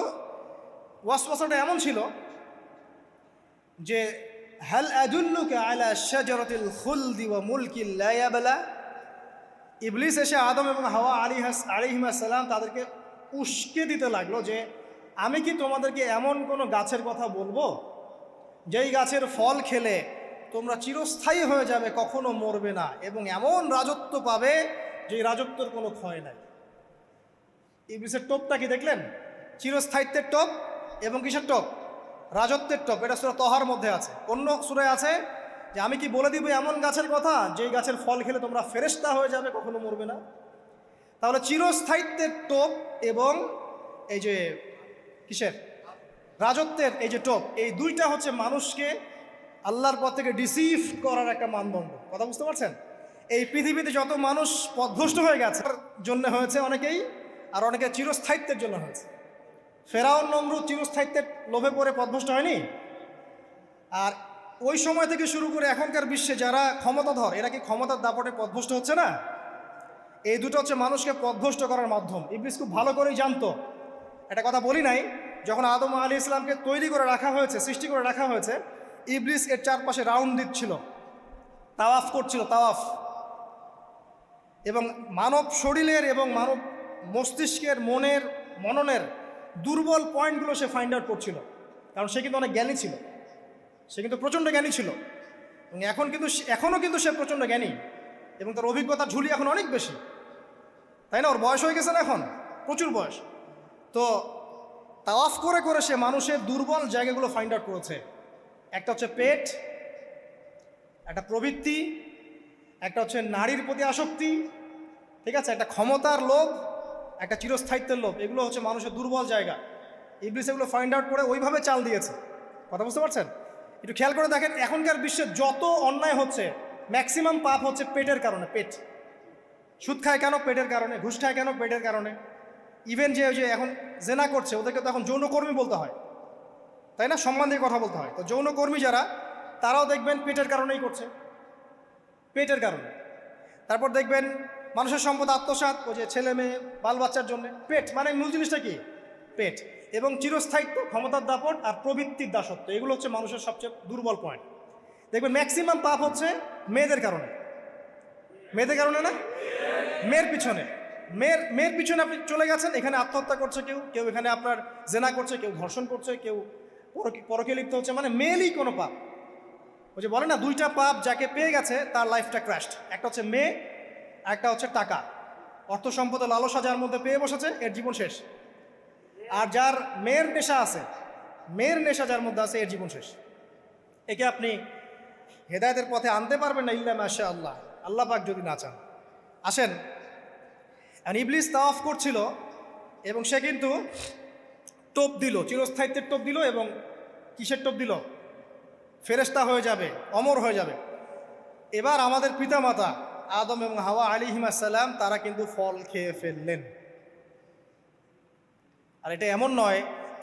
ওয়াসওয়াসাটা এমন ছিল যে, হাল আদুল্লুকা আলা শাজারাতিল খুলদি ওয়া মুলকিন লা ইয়াবলা। ইবলিস এসে আদম এবং হাওয়া আলাইহিস সালাম তাদেরকে উস্কে দিতে লাগলো যে, আমি কি তোমাদেরকে এমন কোনো গাছের কথা বলবো যেই গাছের ফল খেলে তোমরা চিরস্থায়ী হয়ে যাবে, কখনো মরবে না, এবং এমন রাজত্ব পাবে যে রাজত্বের কোনো ক্ষয় নাই। ইবলিসের টোপটা কি দেখলেন? চিরস্থায়িত্বের টোপ এবং কিসের টোপ? রাজত্বের টোপ। এটা সূরা তহার মধ্যে আছে। অন্য সূরায় আছে যে, আমি কি বলে দিব এমন গাছের কথা যেই গাছের ফল খেলে তোমরা ফেরেশতা হয়ে যাবে, কখনো মরবে না। তাহলে চিরস্থায়িত্বের টোপ এবং এই যে কিসের? রাজত্বের এই যে টোপ, এই দুইটা হচ্ছে মানুষকে আল্লাহর পথ থেকে ডিসিভ করার একটা মানদণ্ড। কথা বুঝতে পারছেন? এই পৃথিবীতে যত মানুষ পথভ্রষ্ট হয়ে গেছে জন্য হয়েছে অনেকেই, আর অনেকে চিরস্থায়িত্বের জন্য হয়েছে। ফেরাউন নমরুদ চিরস্থায়িত্বের লোভে পড়ে পথভ্রষ্ট হয়নি? আর ওই সময় থেকে শুরু করে এখনকার বিশ্বে যারা ক্ষমতাধর, এরা কি ক্ষমতার দাপটে পথভ্রষ্ট হচ্ছে না? এই দুটো হচ্ছে মানুষকে পথভ্রষ্ট করার মাধ্যম। ইবলিস খুব ভালো করেই জানতো। একটা কথা বলি নাই, যখন আদম আলাইহিস সালামকে তৈরি করে রাখা হয়েছে, সৃষ্টি করে রাখা হয়েছে, ইবলিস এর চারপাশে রাউন্ড দিচ্ছিল, তাওয়াফ করছিল, তাওয়াফ। এবং মানব শরীরের এবং মানব মস্তিষ্কের, মননের দুর্বল পয়েন্টগুলো সে ফাইন্ড আউট করছিল। কারণ সে কিন্তু অনেক জ্ঞানী ছিল, সে কিন্তু প্রচণ্ড জ্ঞানী ছিল, এবং এখনও কিন্তু সে প্রচণ্ড জ্ঞানী, এবং তার অভিজ্ঞতার ঝুলি এখন অনেক বেশি, তাই না? ওর বয়স হয়ে গেছে না এখন, প্রচুর বয়স। তো তাওয়াফ করে করে সে মানুষের দুর্বল জায়গাগুলো ফাইন্ড আউট করেছে। একটা হচ্ছে পেট, একটা প্রবৃত্তি, একটা হচ্ছে নারীর প্রতি আসক্তি, ঠিক আছে, একটা ক্ষমতার লোভ, একটা চিরস্থায়িত্বের লোভ। এগুলো হচ্ছে মানুষের দুর্বল জায়গা। ইবলিস এগুলো ফাইন্ড আউট করে ওইভাবে চাল দিয়েছে। কথা বুঝতে পারছেন? একটু খেয়াল করে দেখেন, এখনকার বিশ্বে যত অন্যায় হচ্ছে, ম্যাক্সিমাম পাপ হচ্ছে পেটের কারণে। পেট। সুদ খায় কেন? পেটের কারণে। ঘুষ খায় কেন? পেটের কারণে। ইভেন যে এখন জেনা করছে, ওদেরকে তো এখন যৌনকর্মী বলতে হয়, তাই না? সম্মান দিয়ে কথা বলতে হয়। তো যৌনকর্মী যারা, তারাও দেখবেন পেটের কারণেই করছে। পেটের কারণে। তারপর দেখবেন মানুষের সম্পদ আত্মসাৎ, ওই যে ছেলে মেয়ে বাল বাচ্চার জন্য। পেট মানে মূল জিনিসটা কি? পেট। এবং চিরস্থায়িত্ব, ক্ষমতার দাপট আর প্রবৃত্তির দাসত্ব, এগুলো হচ্ছে মানুষের সবচেয়ে দুর্বল পয়েন্ট। দেখবেন ম্যাক্সিমাম পাপ হচ্ছে মেয়েদের কারণে। মেয়েদের কারণে না, মেয়ের পিছনে। মেয়ের পিছনে আপনি চলে গেছেন, এখানে আত্মহত্যা করছে কেউ, কেউ এখানে আপনার জেনা করছে, কেউ ধর্ষণ করছে, কেউ পরকে লিপ্ত হচ্ছে, মানে মেয়েরই কোনো পাপ। ওই যে বলে না, দুইটা পাপ যাকে পেয়ে গেছে তার লাইফটা ক্র্যাশড। একটা হচ্ছে মেয়ে, একটা হচ্ছে টাকা। অর্থ সম্পদ লালসা যার মধ্যে পেয়ে বসেছে, এর জীবন শেষ। আর যার মেয়ের নেশা আছে, মেয়ের নেশা যার মধ্যে আছে, এর জীবন শেষ। একে আপনি হেদায়েতের পথে আনতে পারবেন না ইল্লা মাশা আল্লাহ, আল্লাহ পাক যদি না চান। আসেন, ইবলিস তাওয়াফ করছিল এবং সে কিন্তু টোপ দিল, চিরস্থায়িত্বের টোপ দিল। এবং কিসের টোপ দিল? ফেরেশতা হয়ে যাবে, অমর হয়ে যাবে। এবার আমাদের পিতামাতা আদম এবং হাওয়া আলাইহিস সালাম তারা কিন্তু ফল খেয়ে ফেললেন। আর এটা এমন নয়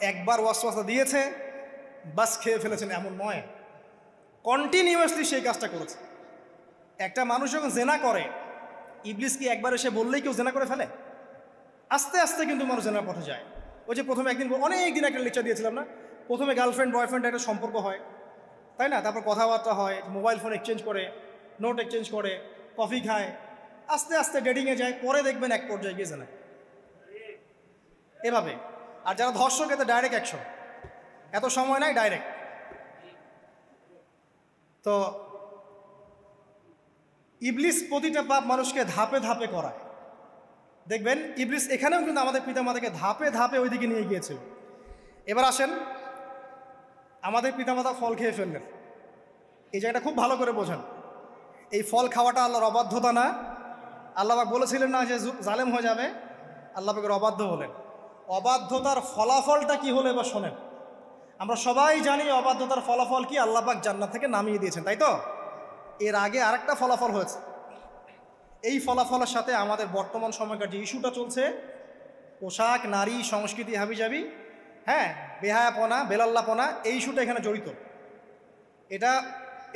একবার ওয়াসওয়াসা দিয়েছে বাস খেয়ে ফেলেছেন, এমন নয়। কন্টিনিউয়াসলি সেই কাজটা করেছে। একটা মানুষ যখন জেনা করে, ইবলিস কি একবার এসে বললেই কেউ জেনা করে ফেলে? আস্তে আস্তে কিন্তু মানুষ জেনার পথে যায়। ওই যে প্রথমে একদিন, অনেক দিন একটা লেকচার দিয়েছিলাম না, প্রথমে গার্লফ্রেন্ড বয়ফ্রেন্ড একটা সম্পর্ক হয়, তাই না? তারপর কথাবার্তা হয়, মোবাইল ফোন এক্সচেঞ্জ করে, নোট এক্সচেঞ্জ করে, কফি খায়, আস্তে আস্তে ডেটিংয়ে যায়, পরে দেখবেন এক পর্যায়ে গিয়ে জেনা। এভাবে। আর যারা ধর্ষক, এতে ডাইরেক্ট অ্যাকশন, এত সময় নাই, ডাইরেক্ট। তো ইবলিস প্রতিটা পাপ মানুষকে ধাপে ধাপে করায়। দেখবেন ইবলিস এখানেও কিন্তু আমাদের পিতামাতাকে ধাপে ধাপে ওইদিকে নিয়ে গিয়েছিল। এবার আসেন, আমাদের পিতামাতা ফল খেয়ে ফেললেন, এই জায়গাটা খুব ভালো করে বোঝেন। এই ফল খাওয়াটা আল্লাহর অবাধ্যতা না। আল্লাহ পাক বলেছিলেন না যে জালেম হয়ে যাবে, আল্লাহ পাকের অবাধ্য হলেন। অবাধ্যতার ফলাফলটা কি হলো এবার শোনেন। আমরা সবাই জানি অবাধ্যতার ফলাফল কি, আল্লাহ পাক জান্নাত থেকে নামিয়ে দিয়েছেন, তাই তো? এর আগে আরেকটা ফলাফল হয়েছে। এই ফলাফলের সাথে আমাদের বর্তমান সময়কার যে ইস্যুটা চলছে, পোশাক, নারী, সংস্কৃতি, হাবিজাবি, হ্যাঁ, বেহায়াপনা, বেলাল্লাপনা, এই ইস্যুটা এখানে জড়িত।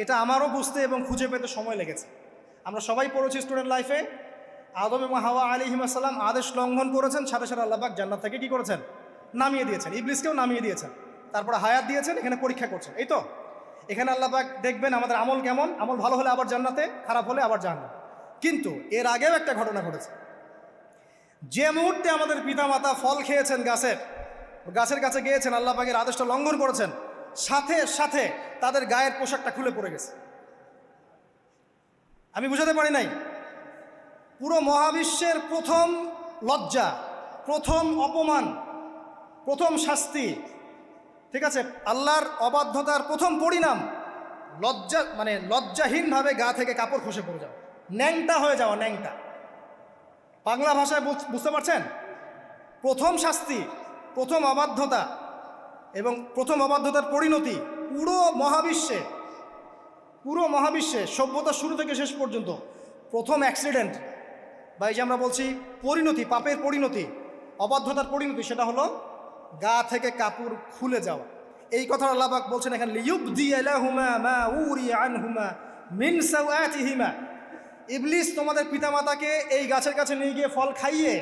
এটা আমারও বুঝতে এবং খুঁজে পেতে সময় লেগেছে। আমরা সবাই পড়েছি স্টুডেন্ট লাইফে, আদম এবং হাওয়া আলাইহিস সালাম আদেশ লঙ্ঘন করেছেন, সাথে সাথে আল্লাহ পাক জান্নাত থেকে কি করেছেন? নামিয়ে দিয়েছেন। ইবলিসকেও নামিয়ে দিয়েছেন, তারপরে হায়াত দিয়েছেন, এখানে পরীক্ষা করছেন, এই তো। এখানে আল্লাহ পাক দেখবেন আমাদের আমল কেমন, আমল ভালো হলে আবার জান্নাতে, খারাপ হলে আবার জাহান্নামে। কিন্তু এর আগেও একটা ঘটনা ঘটেছে। যে মুহূর্তে আমাদের পিতামাতা ফল খেয়েছেন গাছের কাছে গিয়েছেন, আল্লাহ পাকের আদেশটা লঙ্ঘন করেছেন, সাথে সাথে তাদের গায়ের পোশাকটা খুলে পড়ে গেছে। আমি বুঝাতে পারি নাই, পুরো মহাবিশ্বের প্রথম লজ্জা, প্রথম অপমান, প্রথম শাস্তি, ঠিক আছে, আল্লাহর অবাধ্যতার প্রথম পরিণাম লজ্জা, মানে লজ্জাহীনভাবে গা থেকে কাপড় খসে পড়ে যাওয়া, ন্যাংটা হয়ে যাওয়া, ন্যাংটা। বাংলা ভাষায় বুঝতে পারছেন? প্রথম শাস্তি, প্রথম অবাধ্যতা এবং প্রথম অবাধ্যতার পরিণতি পুরো মহাবিশ্বে সভ্যতার শুরু থেকে শেষ পর্যন্ত প্রথম অ্যাক্সিডেন্ট, বা এই যে আমরা বলছি পরিণতি, পাপের পরিণতি, অবাধ্যতার পরিণতি, সেটা হলো গা থেকে কাপড় খুলে যাওয়া। এই কথা আল্লাহ পাক বলছেন এখানে, লিয়ুবদিয়া লাহুমা মা উরিয়া আনহুমা মিন সাওআতিহিমা। ইবলিস তোমাদের পিতামাতাকে এই গাছের কাছে নিয়ে গিয়ে ফল খাইয়ে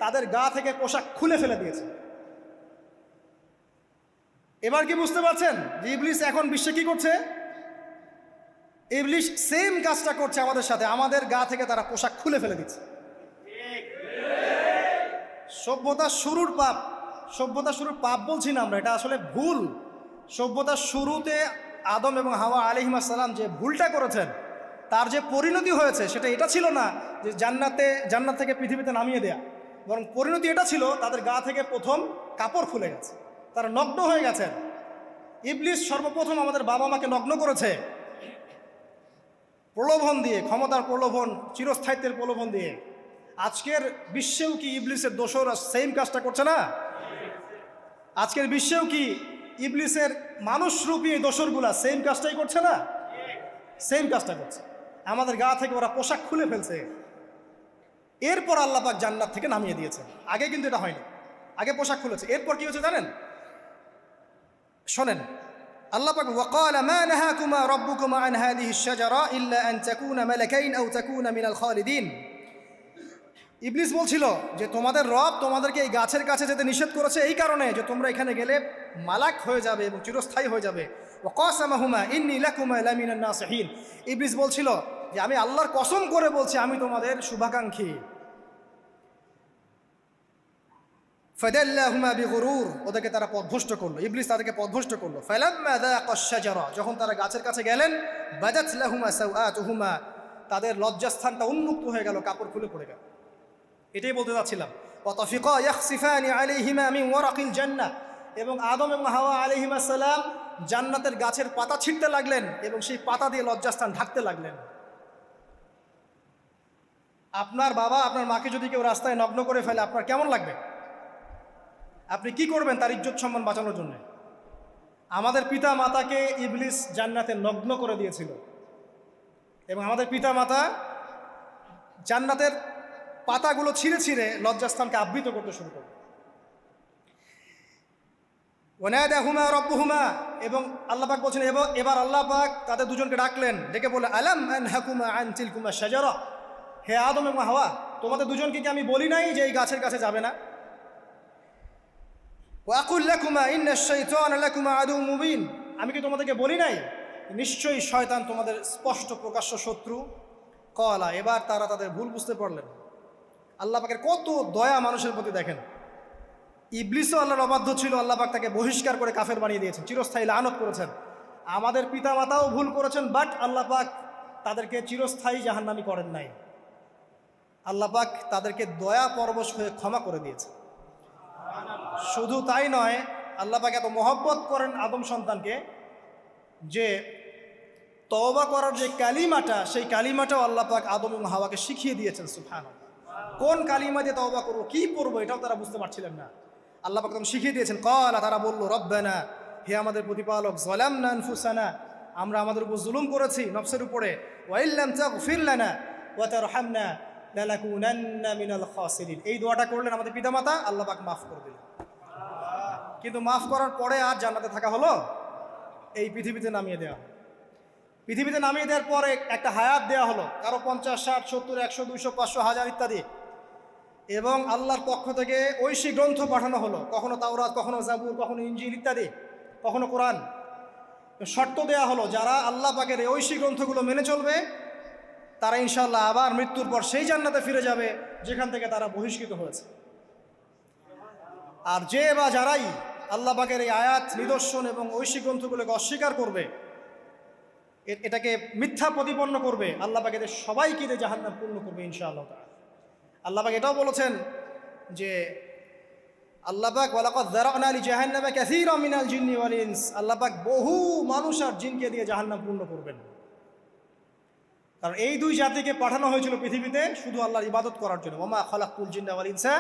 তাদের গা থেকে পোশাক খুলে ফেলে দিয়েছে। এবার কি বুঝতে পারছেন যে ইবলিস এখন বিশ্বে কি করছে? ইবলিস সেম কাজটা করছে আমাদের সাথে, আমাদের গা থেকে তারা পোশাক খুলে ফেলে দিচ্ছে। সভ্যতার শুরুর পাপ বলছি না আমরা, এটা আসলে ভুল। সভ্যতার শুরুতে আদম এবং হাওয়া আলাইহিস সালাম যে ভুলটা করেছেন, তার যে পরিণতি হয়েছে সেটা এটা ছিল না যে জান্নাত থেকে পৃথিবীতে নামিয়ে দেয়া, বরং পরিণতি এটা ছিল তাদের গা থেকে প্রথম কাপড় খুলে গেছে, তারা নগ্ন হয়ে গেছেন। ইবলিস সর্বপ্রথম আমাদের বাবা মাকে নগ্ন করেছে প্রলোভন দিয়ে, ক্ষমতার প্রলোভন, চিরস্থায়িত্বের প্রলোভন দিয়ে। আজকের বিশ্বেও কি ইবলিসের দোসররা সেম কাজটা করছে না? আজকের বিশ্বেও কি ইবলিসের মানুষরূপী দোসরগুলা সেম কাজটাই করছে না? সেম কাজটা করছে। আমাদের গা থেকে ওরা পোশাক খুলে ফেলছে, এরপর আল্লাহ পাক জান্নাত থেকে নামিয়ে দিয়েছে। আগে কিন্তু এটা হয়নি, আগে পোশাক খুলেছে। এরপর কি হয়েছে জানেন? শোনেন, আল্লাহ পাক ওয়াকালা মা নাহাকুমা রাব্বুকুমা আন হাযিহি আশ-শাজারা ইল্লা আন তাকুনা মালাকাইন আও তাকুনা মিনাল খালিদিন। ইবলিস বলছিল যে তোমাদের রব তোমাদেরকে এই গাছের কাছে যেতে নিষেধ করেছে এই কারণে যে তোমরা এখানে গেলে মালাক হয়ে যাবে এবং চিরস্থায়ী হয়ে যাবে। ওয়া কাসামাহুমা ইন্নী লাকুমা লামিনান নাসিহিন। ইবলিস বলছিল যে আমি আল্লাহর কসম করে বলছি আমি তোমাদের শুভাকাঙ্ক্ষী। ফাদাল্লাহুমা বিগুরুর, ওদেরকে তারা পথভ্রষ্ট করলো, ইবলিস তাদেরকে পথভ্রষ্ট করলো। ফালাম্মা যাকাশ শাজারা, যখন তারা গাছের কাছে গেলেন, বাদাত লাহুমা সাওআতুহুমা, তাদের লজ্জাস্থানটা উন্মুক্ত হয়ে গেল, কাপড় খুলে পড়ে গেল। এটাই বলতে যাচ্ছিলাম। ওয়া তাফিকা ইয়াখসিফানি আলাইহিমা মিন ওয়ারাকিল জান্নাহ, এবং আদম এবং হাওয়া আলাইহিমা সালাম জান্নাতের গাছের পাতা ছিঁড়তে লাগলেন এবং সেই পাতা দিয়ে লজ্জাস্থান ঢাকতে লাগলেন। আপনার বাবা আপনার মাকে যদি কেউ রাস্তায় নগ্ন করে ফেলে আপনার কেমন লাগবে? আপনি কি করবেন তার ইজ্জত সম্মান বাঁচানোর জন্য? আমাদের পিতা মাতাকে ইবলিস জান্নাতে নগ্ন করে দিয়েছিল এবং আমাদের পিতা মাতা জান্নাতের পাতাগুলো ছিঁড়ে ছিঁড়ে লজ্জাস্থানকে আবৃত করতে শুরু করল। ওয়ানাদাহুমা রাব্বুহুমা, এবং আল্লাহ পাক বলছেন এবার আল্লাহ পাক তাদের দুজনকে ডাকলেন, ডেকে বলে আলাম আনহাকুমা আন তিলকুমা শাজারা, হে আদম এবং হাওয়া তোমাদের দুজনকে কি আমি বলি নাই যে এই গাছের কাছে যাবে না? ওয়াকুল লাকুমা ইন্নাশ শাইতানা লাকুমা আদুউম মুবিন, আমি কি তোমাদেরকে বলি নাই নিশ্চয়ই শয়তান তোমাদের স্পষ্ট প্রকাশ্য শত্রু? কলা, এবার তারা তাদের ভুল বুঝতে পারলেন। আল্লাহ পাকের কত দয়া মানুষের প্রতি দেখেন। ইবলিসও আল্লাহর অবাধ্য ছিল, আল্লাহ পাক তাকে বহিষ্কার করে কাফের বানিয়ে দিয়েছেন, চিরস্থায়ী লানত করেছেন। আমাদের পিতা মাতাও ভুল করেছেন, বাট আল্লাহ পাক তাদেরকে চিরস্থায়ী জাহান্নামী করেন নাই। আল্লাহ পাক তাদেরকে দয়া পরবশ হয়ে ক্ষমা করে দিয়েছে। শুধু তাই নয়, আল্লাহ পাক এত মহব্বত করেন আদম সন্তানকে যে তওবা করার যে কালিমাটা, সেই কালিমাটাও আল্লাহ পাক আদম এবং হাওয়াকে শিখিয়ে দিয়েছেন। সুবহানাল্লাহ, কোন কালিমা দিয়ে তওবা করবো, কি পড়বো, এটাও তারা বুঝতে পারছিলেন না। আল্লাহ পাক তখন শিখিয়ে দিয়েছেন। ক্বালা, তারা বলল, রব্বানা, হে আমাদের প্রতিপালক, যালামনা আনফুসানা, আমরা আমাদের উপর জুলুম করেছি নফসের উপরে, ওয়া ইল্লাম তাগফির লানা ওয়া তারহামনা লানাকুনান্না মিনাল খাসিরিন। এই দোয়াটা করলেন আমাদের পিতামাতা, আল্লাহ পাক মাফ করে দিলেন। কিন্তু মাফ করার পরে আর জান্নাতে থাকা হলো? এই পৃথিবীতে নামিয়ে দেওয়া। পৃথিবীতে নামিয়ে দেওয়ার পরে একটা হায়াত দেওয়া হলো, কারো 50, 60, 70, 100, 200, 500, 1000 ইত্যাদি, এবং আল্লাহর পক্ষ থেকে ঐশী গ্রন্থ পাঠানো হলো, কখনো তাওরাত, কখনো জাবুর, কখনো ইনজিল ইত্যাদি, কখনো কোরআন। শর্ত দেয়া হলো যারা আল্লাহ পাকের এই ঐশী গ্রন্থগুলো মেনে চলবে তারা ইনশাআল্লাহ আবার মৃত্যুর পর সেই জান্নাতে ফিরে যাবে যেখান থেকে তারা বহিষ্কৃত হয়েছে। আর যে বা যারাই আল্লাহ পাকের এই আয়াত, নিদর্শন এবং ঐশী গ্রন্থগুলোকে অস্বীকার করবে, এটাকে মিথ্যা প্রতিপন্ন করবে, আল্লাহ পাক এদের সবাইকে দিয়ে জাহান্নাম পূর্ণ করবে ইনশাআল্লাহ। আল্লাহ পাক এটাও বলেছেন যে আল্লাহ পাক ওয়ালাকাদ যারানা লি জাহান্নামা কাসীরাম মিনাল জিন্নি ওয়াল ইনস, আল্লাহ পাক বহু মানুষ আর জিনকে দিয়ে জাহান্নাম পূর্ণ করবেন। কারণ এই দুই জাতিকে পাঠানো হয়েছিল পৃথিবীতে শুধু আল্লাহর ইবাদত করার জন্য। ওমা খালাকতুল জিন্না ওয়াল ইনসা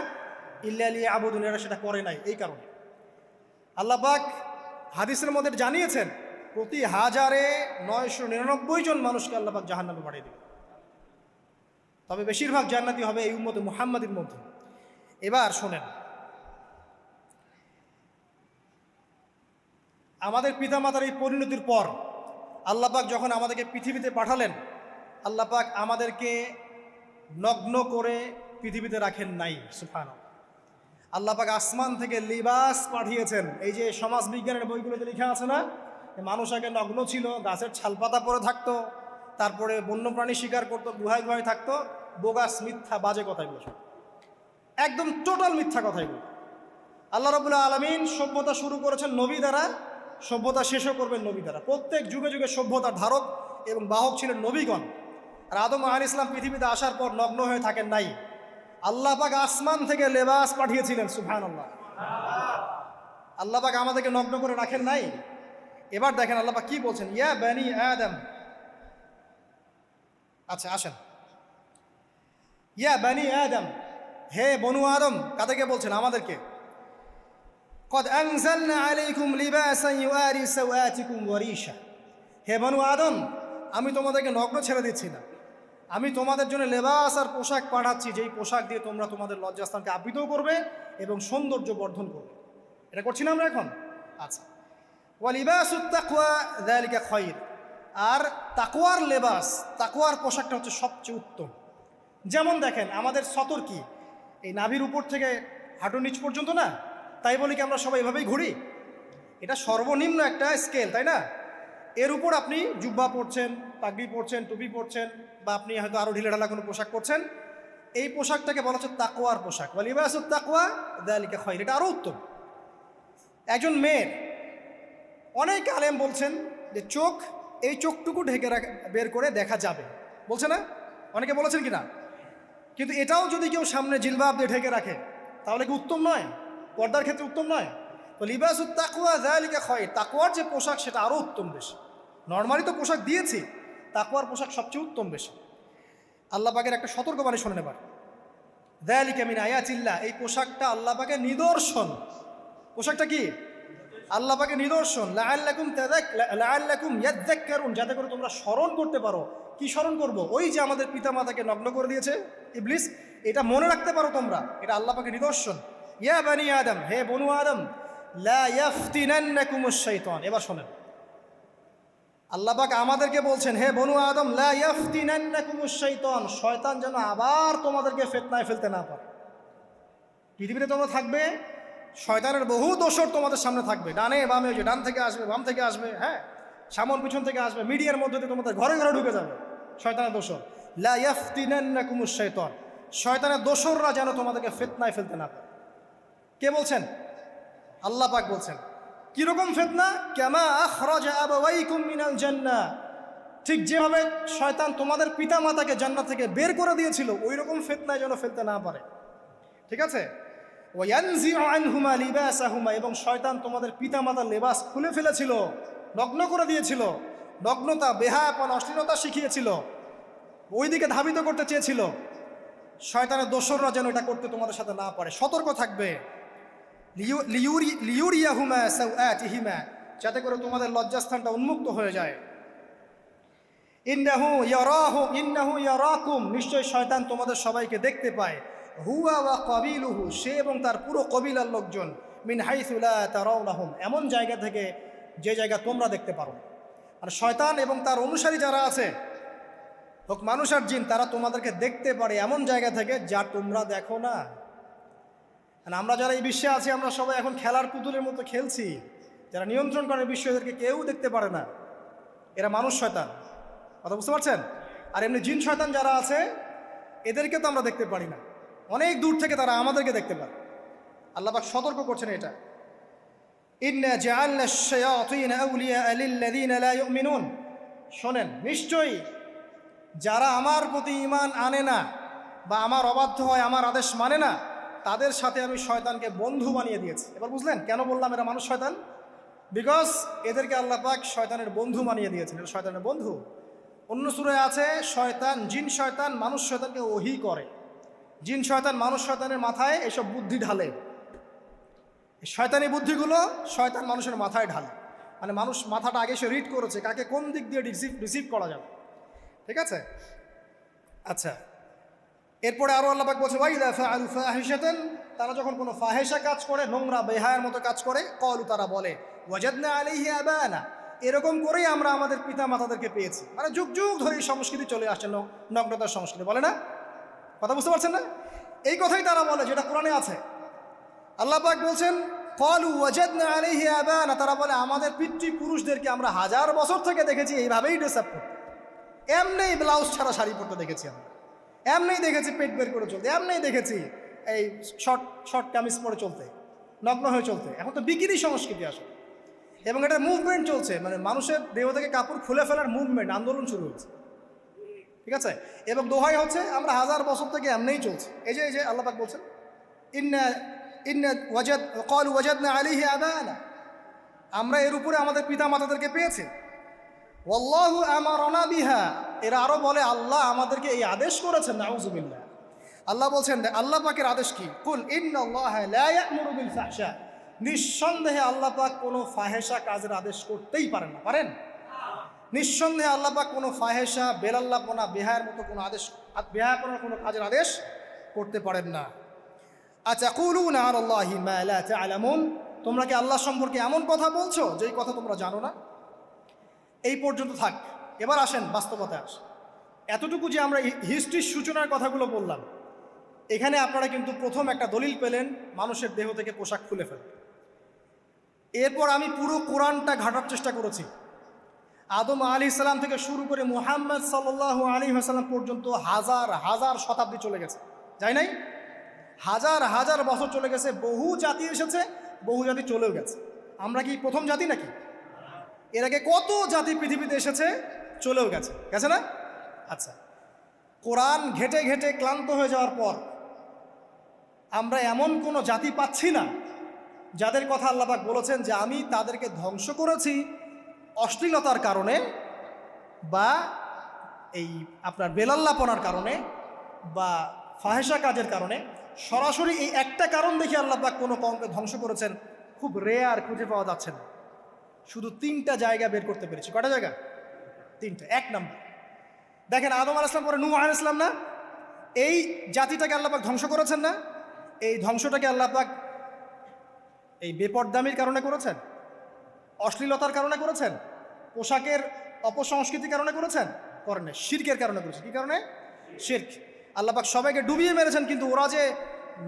ইল্লা লিয়াবুদুন, এরা সেটা করে নাই। এই কারণে আল্লাহ পাক হাদিসের মধ্যে জানিয়েছেন প্রতি 1099 জন মানুষকে আল্লাহ পাক জাহান্নামে পাঠিয়ে দেবে। তবে বেশিরভাগ জান্নাতি হবে এই উম্মতে মুহাম্মাদের মধ্যে। এবার শোনেন, আমাদের পিতামাতার এই পরিণতির পর আল্লাহ পাক যখন আমাদেরকে পৃথিবীতে পাঠালেন, আল্লাহ পাক আমাদেরকে নগ্ন করে পৃথিবীতে রাখেন নাই। সুবহানাল্লাহ, আল্লাহ পাক আসমান থেকে লিবাস পাঠিয়েছেন। এই যে সমাজ বিজ্ঞানের বইগুলোতে লেখা আছে না, মানুষ আগে নগ্ন ছিল, গাছের ছালপাতা পরে থাকতো, তারপরে বন্যপ্রাণী শিকার করতো, গুহায় গুহায় থাকতো, বোগাস, মিথ্যা, বাজে কথাগুলো, একদম টোটাল মিথ্যা কথাগুলো। আল্লাহ রাব্বুল আলামিন সভ্যতা শুরু করেছেন নবী দ্বারা, সভ্যতা শেষও করবেন নবী দ্বারা। প্রত্যেক যুগে যুগে সভ্যতার ধারক এবং বাহক ছিলেন নবীগণ। আর আদম আলাইহিস সালাম পৃথিবীতে আসার পর নগ্ন হয়ে থাকেন নাই। আল্লাহ পাক আসমান থেকে লেবাস পাঠিয়েছিলেন। সুবহানাল্লাহ, আল্লাহ পাক আমাদেরকে নগ্ন করে রাখেন নাই। এবার দেখেন আল্লাহ পাক কি বলছেন, ইয়া বানি আদম, আচ্ছা আসেন, ইয়া বানি আদম, হে বনু আদম, কাদেরকে বলছেন? আমাদেরকে। কদ আনজালনা আলাইকুম লিবাসান ইউআরি সাওআতিকুম ওয়া রিশা, হে বনু আদম, আমি তোমাদেরকে নগ্ন ছেড়ে দিচ্ছি না, আমি তোমাদের জন্য লেবাস আর পোশাক পাঠাচ্ছি, যেই পোশাক দিয়ে তোমরা তোমাদের লজ্জাস্থানকে আবৃতও করবে এবং সৌন্দর্য বর্ধন করবে। এটা করছি না আমরা এখন? আচ্ছা, ওয়া লিবাসুত তাকওয়া যালিকা খায়র, আর তাকওয়ার লেবাস, তাকওয়ার পোশাকটা হচ্ছে সবচেয়ে উত্তম। যেমন দেখেন আমাদের সতর কি এই নাভির উপর থেকে হাঁটুর নিচ পর্যন্ত না, তাই বলি কি আমরা সবাই এভাবেই ঘুরি? এটা সর্বনিম্ন একটা স্কেল, তাই না? এর উপর আপনি জুব্বা পরছেন, পাগড়ি পরছেন, টুপি পরছেন, বা আপনি হয়তো আরও ঢিলেঢালা কোনো পোশাক পরছেন, এই পোশাকটাকে বলা হচ্ছে তাকওয়ার পোশাক। ওয়া লিবাসুত তাকওয়া যালিকা খায়র, এটা আরও উত্তম। একজন মেয়ের, অনেক আলেম বলছেন যে চোখ, এই চোখটুকু ঢেকে বের করে দেখা যাবে, বলছে না? অনেকে বলেছেন কি না? কিন্তু এটাও যদি কেউ সামনে জিলবাব দিয়ে ঢেকে রাখে তাহলে কি উত্তম নয়? পর্দার ক্ষেত্রে উত্তম নয়? তো লিবাসুত তাকওয়া যালিকা খায়র, তাকওয়ার যে পোশাক সেটা আরও উত্তম বেশি। নর্মালি তো পোশাক দিয়েছি, তাকওয়ার পোশাক সবচেয়ে উত্তম বেশি। আল্লাহ পাকের একটা সতর্কবাণী শোনেন এবার। যালিকা মিন আয়াতিল্লাহ, এই পোশাকটা আল্লাহ পাকের নিদর্শন। পোশাকটা কি? আল্লাহ পাকের নিদর্শন। লাআল্লাকুম ইয়াযাক্কারুন, যাতে করে তোমরা স্মরণ করতে পারো। কি স্মরণ করব? ওই যে আমাদের পিতামাতাকে নগ্ন করে দিয়েছে ইবলিস, এটা মনে রাখতে পারো তোমরা, এটা আল্লাহ পাকের নিদর্শন। ইয়া বানি আদম, হে বনু আদম, লা ইয়াফতিনান্নাকুমুশ শাইতান। এবার শোনেন, আল্লাহ পাক আমাদেরকে বলছেন, হে বনু আদম, লা ইয়াফতিনান্নাকুমুশ শাইতান, শয়তান যেন আবার তোমাদেরকে ফিতনায় ফেলতে না পারে। পৃথিবীতে তোমরা থাকবে, শয়তানের বহু দোসর তোমাদের সামনে থাকবে, ডানে বামে, যে ডান থেকে আসবে, বাম থেকে আসবে, হ্যাঁ, সামন পিছন থেকে আসবে, মিডিয়ার মধ্যে দিয়ে তোমাদের ঘরে ঘরে ঢুকে যাবে শয়তানের দোসর। লা ইয়াফতিনান্নাকুমুশ শাইতান, শয়তানের দোসররা যেন তোমাদেরকে ফিতনায় ফেলতে না পারে। কে বলছেন? আল্লাহ পাক বলছেন। কিরকম ফিতনা? কামা আখরাজা আবাওয়াইকুম মিনাল জান্নাহ, ঠিক যেভাবে শয়তান তোমাদের পিতা মাতাকে জান্নাত থেকে বের করে দিয়েছিল, ওই রকম ফিতনায় যেন ফেলতে না পারে। ঠিক আছে? ওয়ায়ানজিউ আনহুমা লিবাসাহুমা, এবং শয়তান তোমাদের পিতা মাতার লেবাস খুলে ফেলেছিল, নগ্ন করে দিয়েছিল, নগ্নতা, বেহায়াপনা, অশ্লীলতা শিখিয়েছিল, ওইদিকে ধাবিত করতে চেয়েছিল। শয়তানের দোসররা যেন এটা করতে তোমাদের সাথে না পারে, সতর্ক থাকবে। লিউরিয়াহুমা সাওআতিহিমা, যাতে করে তোমাদের লজ্জাস্থানটা উন্মুক্ত হয়ে যায়। ইন্নাহু ইয়ারাকুম, নিশ্চয় শয়তান তোমাদের সবাইকে দেখতে পায়। হুয়া ওয়া কাবিলুহু, সে এবং তার পুরো কবিলার লোকজন, মিন হাইসু লা তারাউনাহুম, এমন জায়গা থেকে যে জায়গা তোমরা দেখতে পারো। আর শয়তান এবং তার অনুসারী যারা আছে, হোক মানুষ আর জিন, তারা তোমাদেরকে দেখতে পারে এমন জায়গা থেকে যা তোমরা দেখো না। আমরা যারা এই বিশ্বে আছি, আমরা সবাই এখন খেলার পুতুলের মতো খেলছি। যারা নিয়ন্ত্রণ করে বিশ্ব, এদেরকে কেউ দেখতে পারে না, এরা মানুষ শয়তান। কথা বুঝতে পারছেন? আর এমনি জিন শয়তান যারা আছে, এদেরকে তো আমরা দেখতে পারি না, অনেক দূর থেকে তারা আমাদেরকে দেখতে পারে। আল্লাহ পাক সতর্ক করছেন এটা। ইন্না জাআলনা আশ-শায়াতিন আউলিয়া লিল্লাযিনা লা ইউমিনুন, শোনেন, নিশ্চয়ই যারা আমার প্রতি ঈমান আনে না বা আমার অবাধ্য হয়, আমার আদেশ মানে না, তাদের সাথে আমি শয়তানকে বন্ধু বানিয়ে দিয়েছি। এবার বুঝলেন কেন বললাম এরা মানুষ শয়তান? বিকজ এদেরকে আল্লাহ পাক শয়তানের বন্ধু বানিয়ে দিয়েছেন, এটা শয়তানের বন্ধু। অন্য সূরায় আছে, শয়তান, জিন শয়তান মানুষ শয়তানকে ওহী করে। জিন শয়তান মানুষ শয়তানের মাথায় এসব বুদ্ধি ঢালে, এই শয়তানি বুদ্ধিগুলো শয়তান মানুষের মাথায় ঢালে। মানে মানুষ মাথাটা আগে সে রিড করেছে, কাকে কোন দিক দিয়ে রিসিভ করা যাবে। ঠিক আছে? আচ্ছা, এরপরে আরো আল্লাহ পাক বলছে, ওয়াইদা ফাআলু ফাহিশাতান, তারা যখন কোনো ফাহেসা কাজ করে, নোংরা বেহায়ার মতো কাজ করে, ক্বালু, তারা বলে, ওয়াজাদনা আলাইহি আবানা, এরকম করেই আমরা আমাদের পিতা মাতাদেরকে পেয়েছি। মানে যুগ যুগ ধরে এই সংস্কৃতি চলে আসছে, নগ্নতার সংস্কৃতি, বলে না? কথা বুঝতে পারছেন না? এই কথাই তারা বলে, যেটা কোরআনে আছে। আল্লাহ পাক বলছেন, ক্বালু ওয়াজাদনা আলাইহি আবানা, তারা বলে আমাদের পিতৃপুরুষদেরকে আমরা হাজার বছর থেকে দেখেছি এইভাবেই ড্রেস আপ করতে, এমনি ব্লাউজ ছাড়া শাড়ি পরতে দেখেছি আমরা, এমনি দেখেছি পেট বের করে চলতে, এমনি দেখেছি এই শর্ট কামিজ পরে চলতে, নগ্ন হয়ে চলতে। এখন তো বিকিনি সংস্কৃতি আসে, এবং এটা মুভমেন্ট চলছে, মানে মানুষের দেহ থেকে কাপড় খুলে ফেলার মুভমেন্ট, আন্দোলন শুরু হয়েছে। ঠিক আছে? এবং দোহাই হচ্ছে আমরা হাজার বছর থেকে এমনিই চলছে। এই যে আল্লাহ পাক বলছেন, ক্বালু ওয়াজাদনা আলাইহি আবানা, আমরা এর উপরে আমাদের পিতা মাতাদেরকে পেয়েছি। ওয়াল্লাহু আমারানা বিহা, এরা আরো বলে আল্লাহ আমাদেরকে এই আদেশ করেছেন। নাউযুবিল্লাহ। আল্লাহ বলছেন, আল্লাহ পাকের আদেশ কি? কুল ইন্নাল্লাহা লা ইয়া'মুরু বিল ফাহশা, নিঃসন্দেহে আল্লাহ পাক কোনো ফাহেসা কাজের আদেশ করতেই পারেন না। পারেন? নিঃসন্দেহে আল্লাহ পাক কোনো ফাহেসা, বেলাল্লাপনা, বেহায়ার মতো কোনো আদেশ, বেহায়াপনার কোনো কাজের আদেশ করতে পারেন না। আতাকুলুনা আলাল্লাহি মা লা তা'লামুন, তোমরা কি আল্লাহ সম্পর্কে এমন কথা বলছো যেই কথা তোমরা জানো না? এই পর্যন্ত থাক। এবার আসেন বাস্তবতায় আসেন। এতটুকু যে আমরা হিস্ট্রির সূচনার কথাগুলো বললাম, এখানে আপনারা কিন্তু প্রথম একটা দলিল পেলেন মানুষের দেহ থেকে পোশাক খুলে ফেলে। এরপর আমি পুরো কোরআনটা ঘাটার চেষ্টা করেছি। আদম আলাইহিস সালাম থেকে শুরু করে মুহাম্মদ সাল্লাল্লাহু আলাইহি ওয়াসাল্লাম পর্যন্ত হাজার হাজার শতাব্দী চলে গেছে, যাই নাই? হাজার হাজার বছর চলে গেছে, বহু জাতি এসেছে, বহু জাতি চলেও গেছে। আমরা কি প্রথম জাতি নাকি? এর আগে কত জাতি পৃথিবীতে এসেছে, চলেও গেছে, গেছে না? আচ্ছা, কোরআন ঘেটে ঘেটে ক্লান্ত হয়ে যাওয়ার পর আমরা এমন কোনো জাতি পাচ্ছি না যাদের কথা আল্লাহ পাক বলেছেন যে আমি তাদেরকে ধ্বংস করেছি অশ্লীলতার কারণে বা এই আপনার বেলাল্লাপনার কারণে বা ফাহেসা কাজের কারণে। সরাসরি এই একটা কারণ দেখে আল্লাহ পাক কোনো কওমকে ধ্বংস করেছেন খুব রেয়ার, খুঁজে পাওয়া যাচ্ছে না। শুধু 3টা জায়গা বের করতে পেরেছি। কয়টা জায়গা? 3টা। 1 নম্বর দেখেন, আদম আলাইহিস সালাম পরে নূহ আলাইহিস সালাম না, এই জাতিটাকে আল্লাহ পাক ধ্বংস করেছেন না? এই ধ্বংসটাকে আল্লাহ পাক এই বেপরদামির কারণে করেছেন, অশ্লীলতার কারণে করেছেন, পোশাকের অপসংস্কৃতির কারণে করেছেন? করেন না, শিরকের কারণে করেছেন। কি কারণে? শিরক। আল্লাহ পাক সবাইকে ডুবিয়ে মেরেছেন, কিন্তু ওরা যে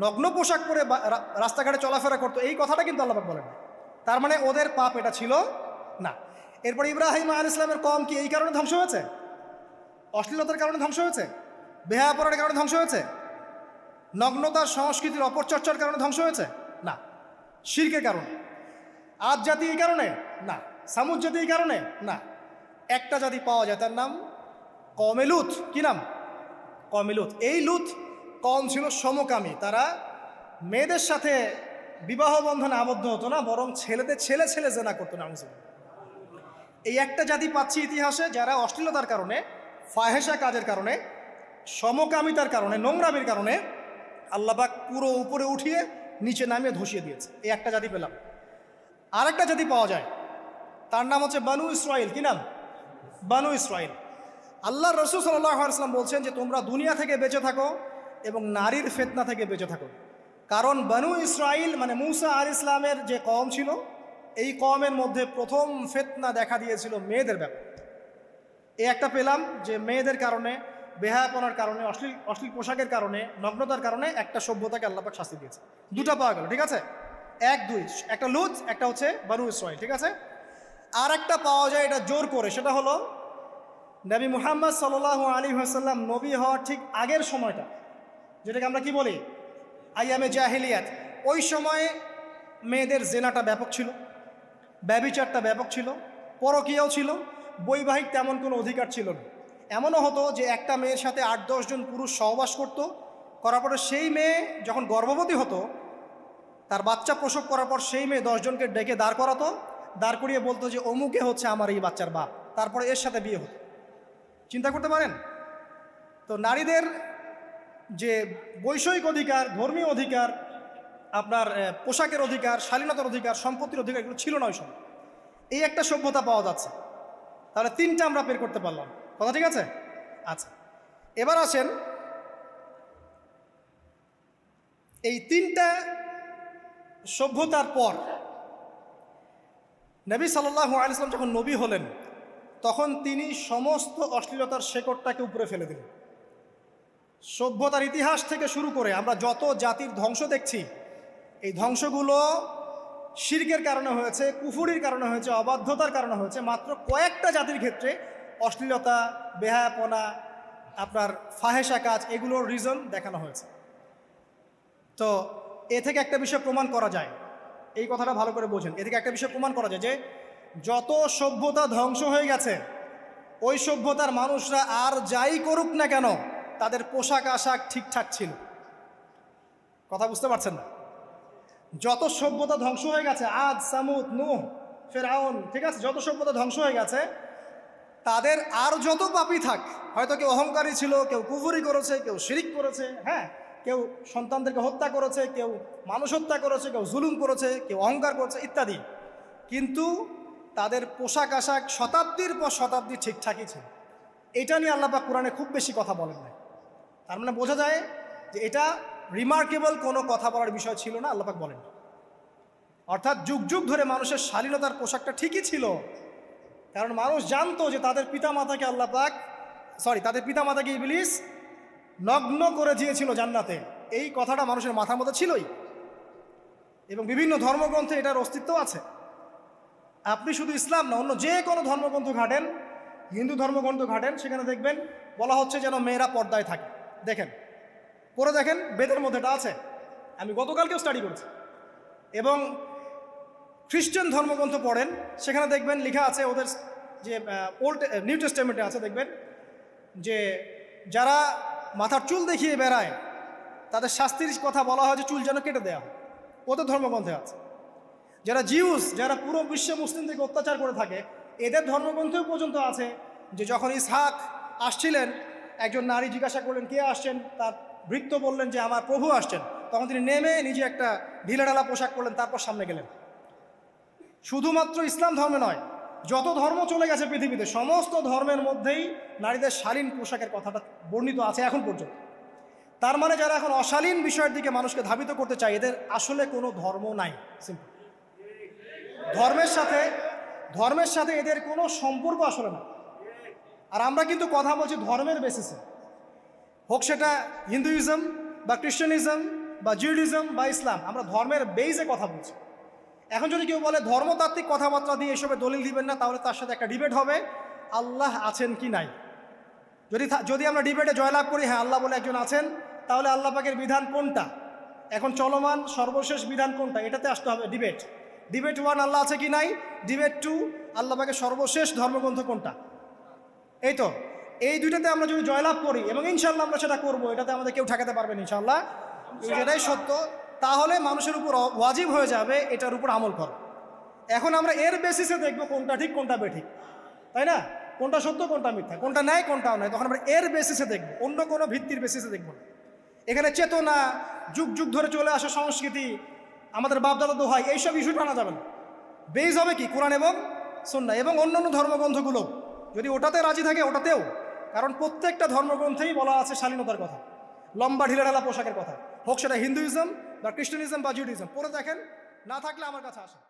নগ্ন পোশাক পরে রাস্তাঘাটে চলাফেরা করতো এই কথাটা কিন্তু আল্লাহ পাক বলেন। তার মানে ওদের পাপ এটা ছিল না। এরপর ইব্রাহিম আলাইহিস সালামের কওম কি এই কারণে ধ্বংস হয়েছে? অশ্লীলতার কারণে ধ্বংস হয়েছে? বেহায়াপনার কারণে ধ্বংস হয়েছে? নগ্নতার সংস্কৃতির অপচর্চার কারণে ধ্বংস হয়েছে? না, শিরকের কারণে। আদ জাতি এই কারণে? না। সামুদ জাতি এই কারণে? না। একটা জাতি পাওয়া যায়, তার নাম কওমে লূত। কি নাম? কওমে লূত। এই লূত কওম ছিল সমকামী। তারা মেয়েদের সাথে বিবাহ বন্ধনে আবদ্ধ হতো না, বরং ছেলেদের ছেলে ছেলে জেনা করতো না। এই একটা জাতি পাচ্ছি ইতিহাসে যারা অশ্লীলতার কারণে, ফাহেসা কাজের কারণে, সমকামিতার কারণে, নোংরামির কারণে আল্লাহ পাক পুরো উপরে উঠিয়ে নিচে নামিয়ে ধসিয়ে দিয়েছে। এই একটা জাতি পেলাম। আর একটা জাতি পাওয়া যায়, তার নাম হচ্ছে বানু ইসরাইল। কি নাম? বানু ইসরাইল। আল্লাহ রসুল সাল্লাল্লাহু আলাইহি ওয়াসাল্লাম বলছেন যে তোমরা দুনিয়া থেকে বেঁচে থাকো এবং নারীর ফিতনা থেকে বেঁচে থাকো। কারণ বানু ইসরাইল মানে মূসা আলাইহিস সালামের যে কওম ছিল, এই কওমের মধ্যে প্রথম ফিতনা দেখা দিয়েছিল মেয়েদের ব্যাপারে। এই একটা পেলাম যে মেয়েদের কারণে, বেহায়াপনার কারণে, অশ্লীল পোশাকের কারণে, নগ্নতার কারণে একটা সভ্যতাকে আল্লাহ পাক শাস্তি দিয়েছে। 2টা পাওয়া গেল, ঠিক আছে? 1, 2, একটা লূত, একটা হচ্ছে বানু ইসরাইল, ঠিক আছে? আর একটা পাওয়া যায় এটা জোর করে, সেটা হলো নবী মুহাম্মদ সাল্লাল্লাহু আলাইহি ওয়াসাল্লাম নবী হওয়ার ঠিক আগের সময়টা, যেটাকে আমরা কি বলি আইয়ামে জাহিলিয়াত। ওই সময়ে মেয়েদের জেনাটা ব্যাপক ছিল, ব্যভিচারটা ব্যাপক ছিল, পরকীয়াও ছিল, বৈবাহিক তেমন কোনো অধিকার ছিল না। এমনও হতো যে একটা মেয়ের সাথে 8-10 জন পুরুষ সহবাস করতো, করার পরে সেই মেয়ে যখন গর্ভবতী হতো, তার বাচ্চা প্রসব করার পর সেই মেয়ে 10 জনকে ডেকে দাঁড় করাতো, দাঁড় করিয়ে বলতো যে অমুকে হচ্ছে আমার এই বাচ্চার বাপ, তারপরে এর সাথে বিয়ে হতো। চিন্তা করতে পারেন তো? নারীদের যে বৈষয়িক অধিকার, ধর্মীয় অধিকার, আপনার পোশাকের অধিকার, শালীনতার অধিকার, সম্পত্তির অধিকার, এগুলো ছিল না ওই সময়। এই একটা সভ্যতা পাওয়া যাচ্ছে। তাহলে 3টা আমরা বের করতে পারলাম, কথা ঠিক আছে? আচ্ছা, এবার আসেন এই 3টা সভ্যতার পর নবী সাল্লাল্লাহু আলাইহি ওয়াসাল্লাম যখন নবী হলেন, তখন তিনি সমস্ত অশ্লীলতার শেকড়টাকে উপরে ফেলে দিলেন। সভ্যতার ইতিহাস থেকে শুরু করে আমরা যত জাতির ধ্বংস দেখছি, এই ধ্বংসগুলো শিরকের কারণে হয়েছে, কুফুরির কারণে হয়েছে, অবাধ্যতার কারণে হয়েছে। মাত্র কয়েকটা জাতির ক্ষেত্রে অশ্লীলতা, বেহায়াপনা, আপনার ফাহেসা কাজ, এগুলোর রিজন দেখানো হয়েছে। তো এ থেকে একটা বিষয় প্রমাণ করা যায়, এই কথাটা ভালো করে বোঝেন। এ থেকে একটা বিষয় প্রমাণ করা যায় যে যত সভ্যতা ধ্বংস হয়ে গেছে, ওই সভ্যতার মানুষরা আর যাই করুক না কেন, তাদের পোশাক আশাক ঠিকঠাক ছিল। কথা বুঝতে পারছেন না? যত সভ্যতা ধ্বংস হয়ে গেছে, আদ, সামুদ, নূহ, ফেরাউন, ঠিক আছে, যত সভ্যতা ধ্বংস হয়ে গেছে, তাদের আর যত পাপী থাক, হয়তো কেউ অহংকারী ছিল, কেউ কুফরি করেছে, কেউ শিরিক করেছে, হ্যাঁ, কেউ সন্তানদেরকে হত্যা করেছে, কেউ মানুষ হত্যা করেছে, কেউ জুলুম করেছে, কেউ অহংকার করেছে ইত্যাদি, কিন্তু তাদের পোশাক আশাক শতাব্দীর পর শতাব্দী ঠিকঠাকই ছিল। এটা নিয়ে আল্লাহ পাক কোরআনে খুব বেশি কথা বলেন না। তার মানে বোঝা যায় যে এটা রিমার্কেবল কোনো কথা বলার বিষয় ছিল না, আল্লাহ পাক বলেন। অর্থাৎ যুগ যুগ ধরে মানুষের শালীনতার পোশাকটা ঠিকই ছিল, কারণ মানুষ জানতো যে তাদের পিতামাতাকে আল্লাহ পাক তাদের পিতামাতাকে ইবলিস নগ্ন করে দিয়েছিল জান্নাতে। এই কথাটা মানুষের মাথার মধ্যে ছিলই, এবং বিভিন্ন ধর্মগ্রন্থে এটার অস্তিত্ব আছে। আপনি শুধু ইসলাম না, অন্য যে কোনো ধর্মগ্রন্থ ঘাটেন, হিন্দু ধর্মগ্রন্থ ঘাটেন, সেখানে দেখবেন বলা হচ্ছে যেন মেয়েরা পর্দায় থাকে। দেখেন, পরে দেখেন, বেদের মধ্যে এটা আছে, আমি গতকালকেও স্টাডি করেছি। এবং খ্রিস্টান ধর্মগ্রন্থ পড়েন, সেখানে দেখবেন লেখা আছে, ওদের যে নিউ টেস্টামেন্টে আছে, দেখবেন যে যারা মাথার চুল দেখিয়ে বেড়ায় তাদের শাস্তির কথা বলা হয় যে চুল যেন কেটে দেওয়া হয়, ওদের ধর্মগ্রন্থে আছে। যারা জিউস, যারা পুরো বিশ্বে মুসলিমদেরকে অত্যাচার করে থাকে, এদের ধর্মগ্রন্থেও পর্যন্ত আছে যে যখন ইসহাক আসছিলেন, একজন নারী জিজ্ঞাসা করলেন কে আসছেন, তার ভৃত্য বললেন যে আমার প্রভু আসছেন, তখন তিনি নেমে নিজে একটা ঢিলেঢালা পোশাক পরলেন, তারপর সামনে গেলেন। শুধুমাত্র ইসলাম ধর্মে নয়, যত ধর্ম চলে গেছে পৃথিবীতে, সমস্ত ধর্মের মধ্যেই নারীদের শালীন পোশাকের কথাটা বর্ণিত আছে এখন পর্যন্ত। তার মানে যারা এখন অশালীন বিষয়ের দিকে মানুষকে ধাবিত করতে চায়, এদের আসলে কোনো ধর্ম নাই। সিম্পল। ধর্মের সাথে এদের কোনো সম্পর্ক আসলে না। আর আমরা কিন্তু কথা বলছি ধর্মের বেসিসে, হোক সেটা হিন্দুইজম বা খ্রিস্টানিজম বা জিউডিজম বা ইসলাম, আমরা ধর্মের বেইজে কথা বলছি। এখন যদি কেউ বলে ধর্মতাত্ত্বিক কথাবার্তা দিয়ে এসবে দলিল দিবেন না, তাহলে তার সাথে একটা ডিবেট হবে আল্লাহ আছেন কি নাই। যদি আমরা ডিবেটে জয়লাভ করি হ্যাঁ আল্লাহ বলে একজন আছেন, তাহলে আল্লাহ পাকের বিধান কোনটা, এখন চলমান সর্বশেষ বিধান কোনটা, এটাতে আসতে হবে ডিবেট 1 আল্লাহ আছে কি নাই, ডিবেট 2 আল্লাহ পাকের সর্বশেষ ধর্মগ্রন্থ কোনটা। এই তো, এই দুইটাতে আমরা যদি জয়লাভ করি, এবং ইনশাল্লাহ আমরা সেটা করবো, এটাতে আমাদের কেউ ঠেকাতে পারবেন ইনশাল্লাহ, যেটাই সত্য, তাহলে মানুষের উপর ওয়াজিব হয়ে যাবে এটার উপর আমল করা। এখন আমরা এর বেসিসে দেখবো কোনটা ঠিক কোনটা বেঠিক, তাই না, কোনটা সত্য কোনটা মিথ্যা, কোনটা ন্যায় কোনটাও নয়, তখন আমরা এর বেসিসে দেখবো, অন্য কোনো ভিত্তির বেসিসে দেখবো না। এখানে চেতনা, যুগ যুগ ধরে চলে আসা সংস্কৃতি, আমাদের বাপদাদা দোহাই, এইসব ইস্যুটা আনা যাবে না। বেস হবে কি কোরআন এবং সুন্নাহ, এবং অন্যান্য ধর্মগ্রন্থগুলো যদি ওটাতে রাজি থাকে ওটাতেও, কারণ প্রত্যেকটা ধর্মগ্রন্থেই বলা আছে শালীনতার কথা, লম্বা ঢিলেঢালা পোশাকের কথা, হোক সেটা হিন্দুইজম বা খ্রিস্টানিজম বা জিউডিজম। পরে দেখেন, না থাকলে আমার কাছে আসেন।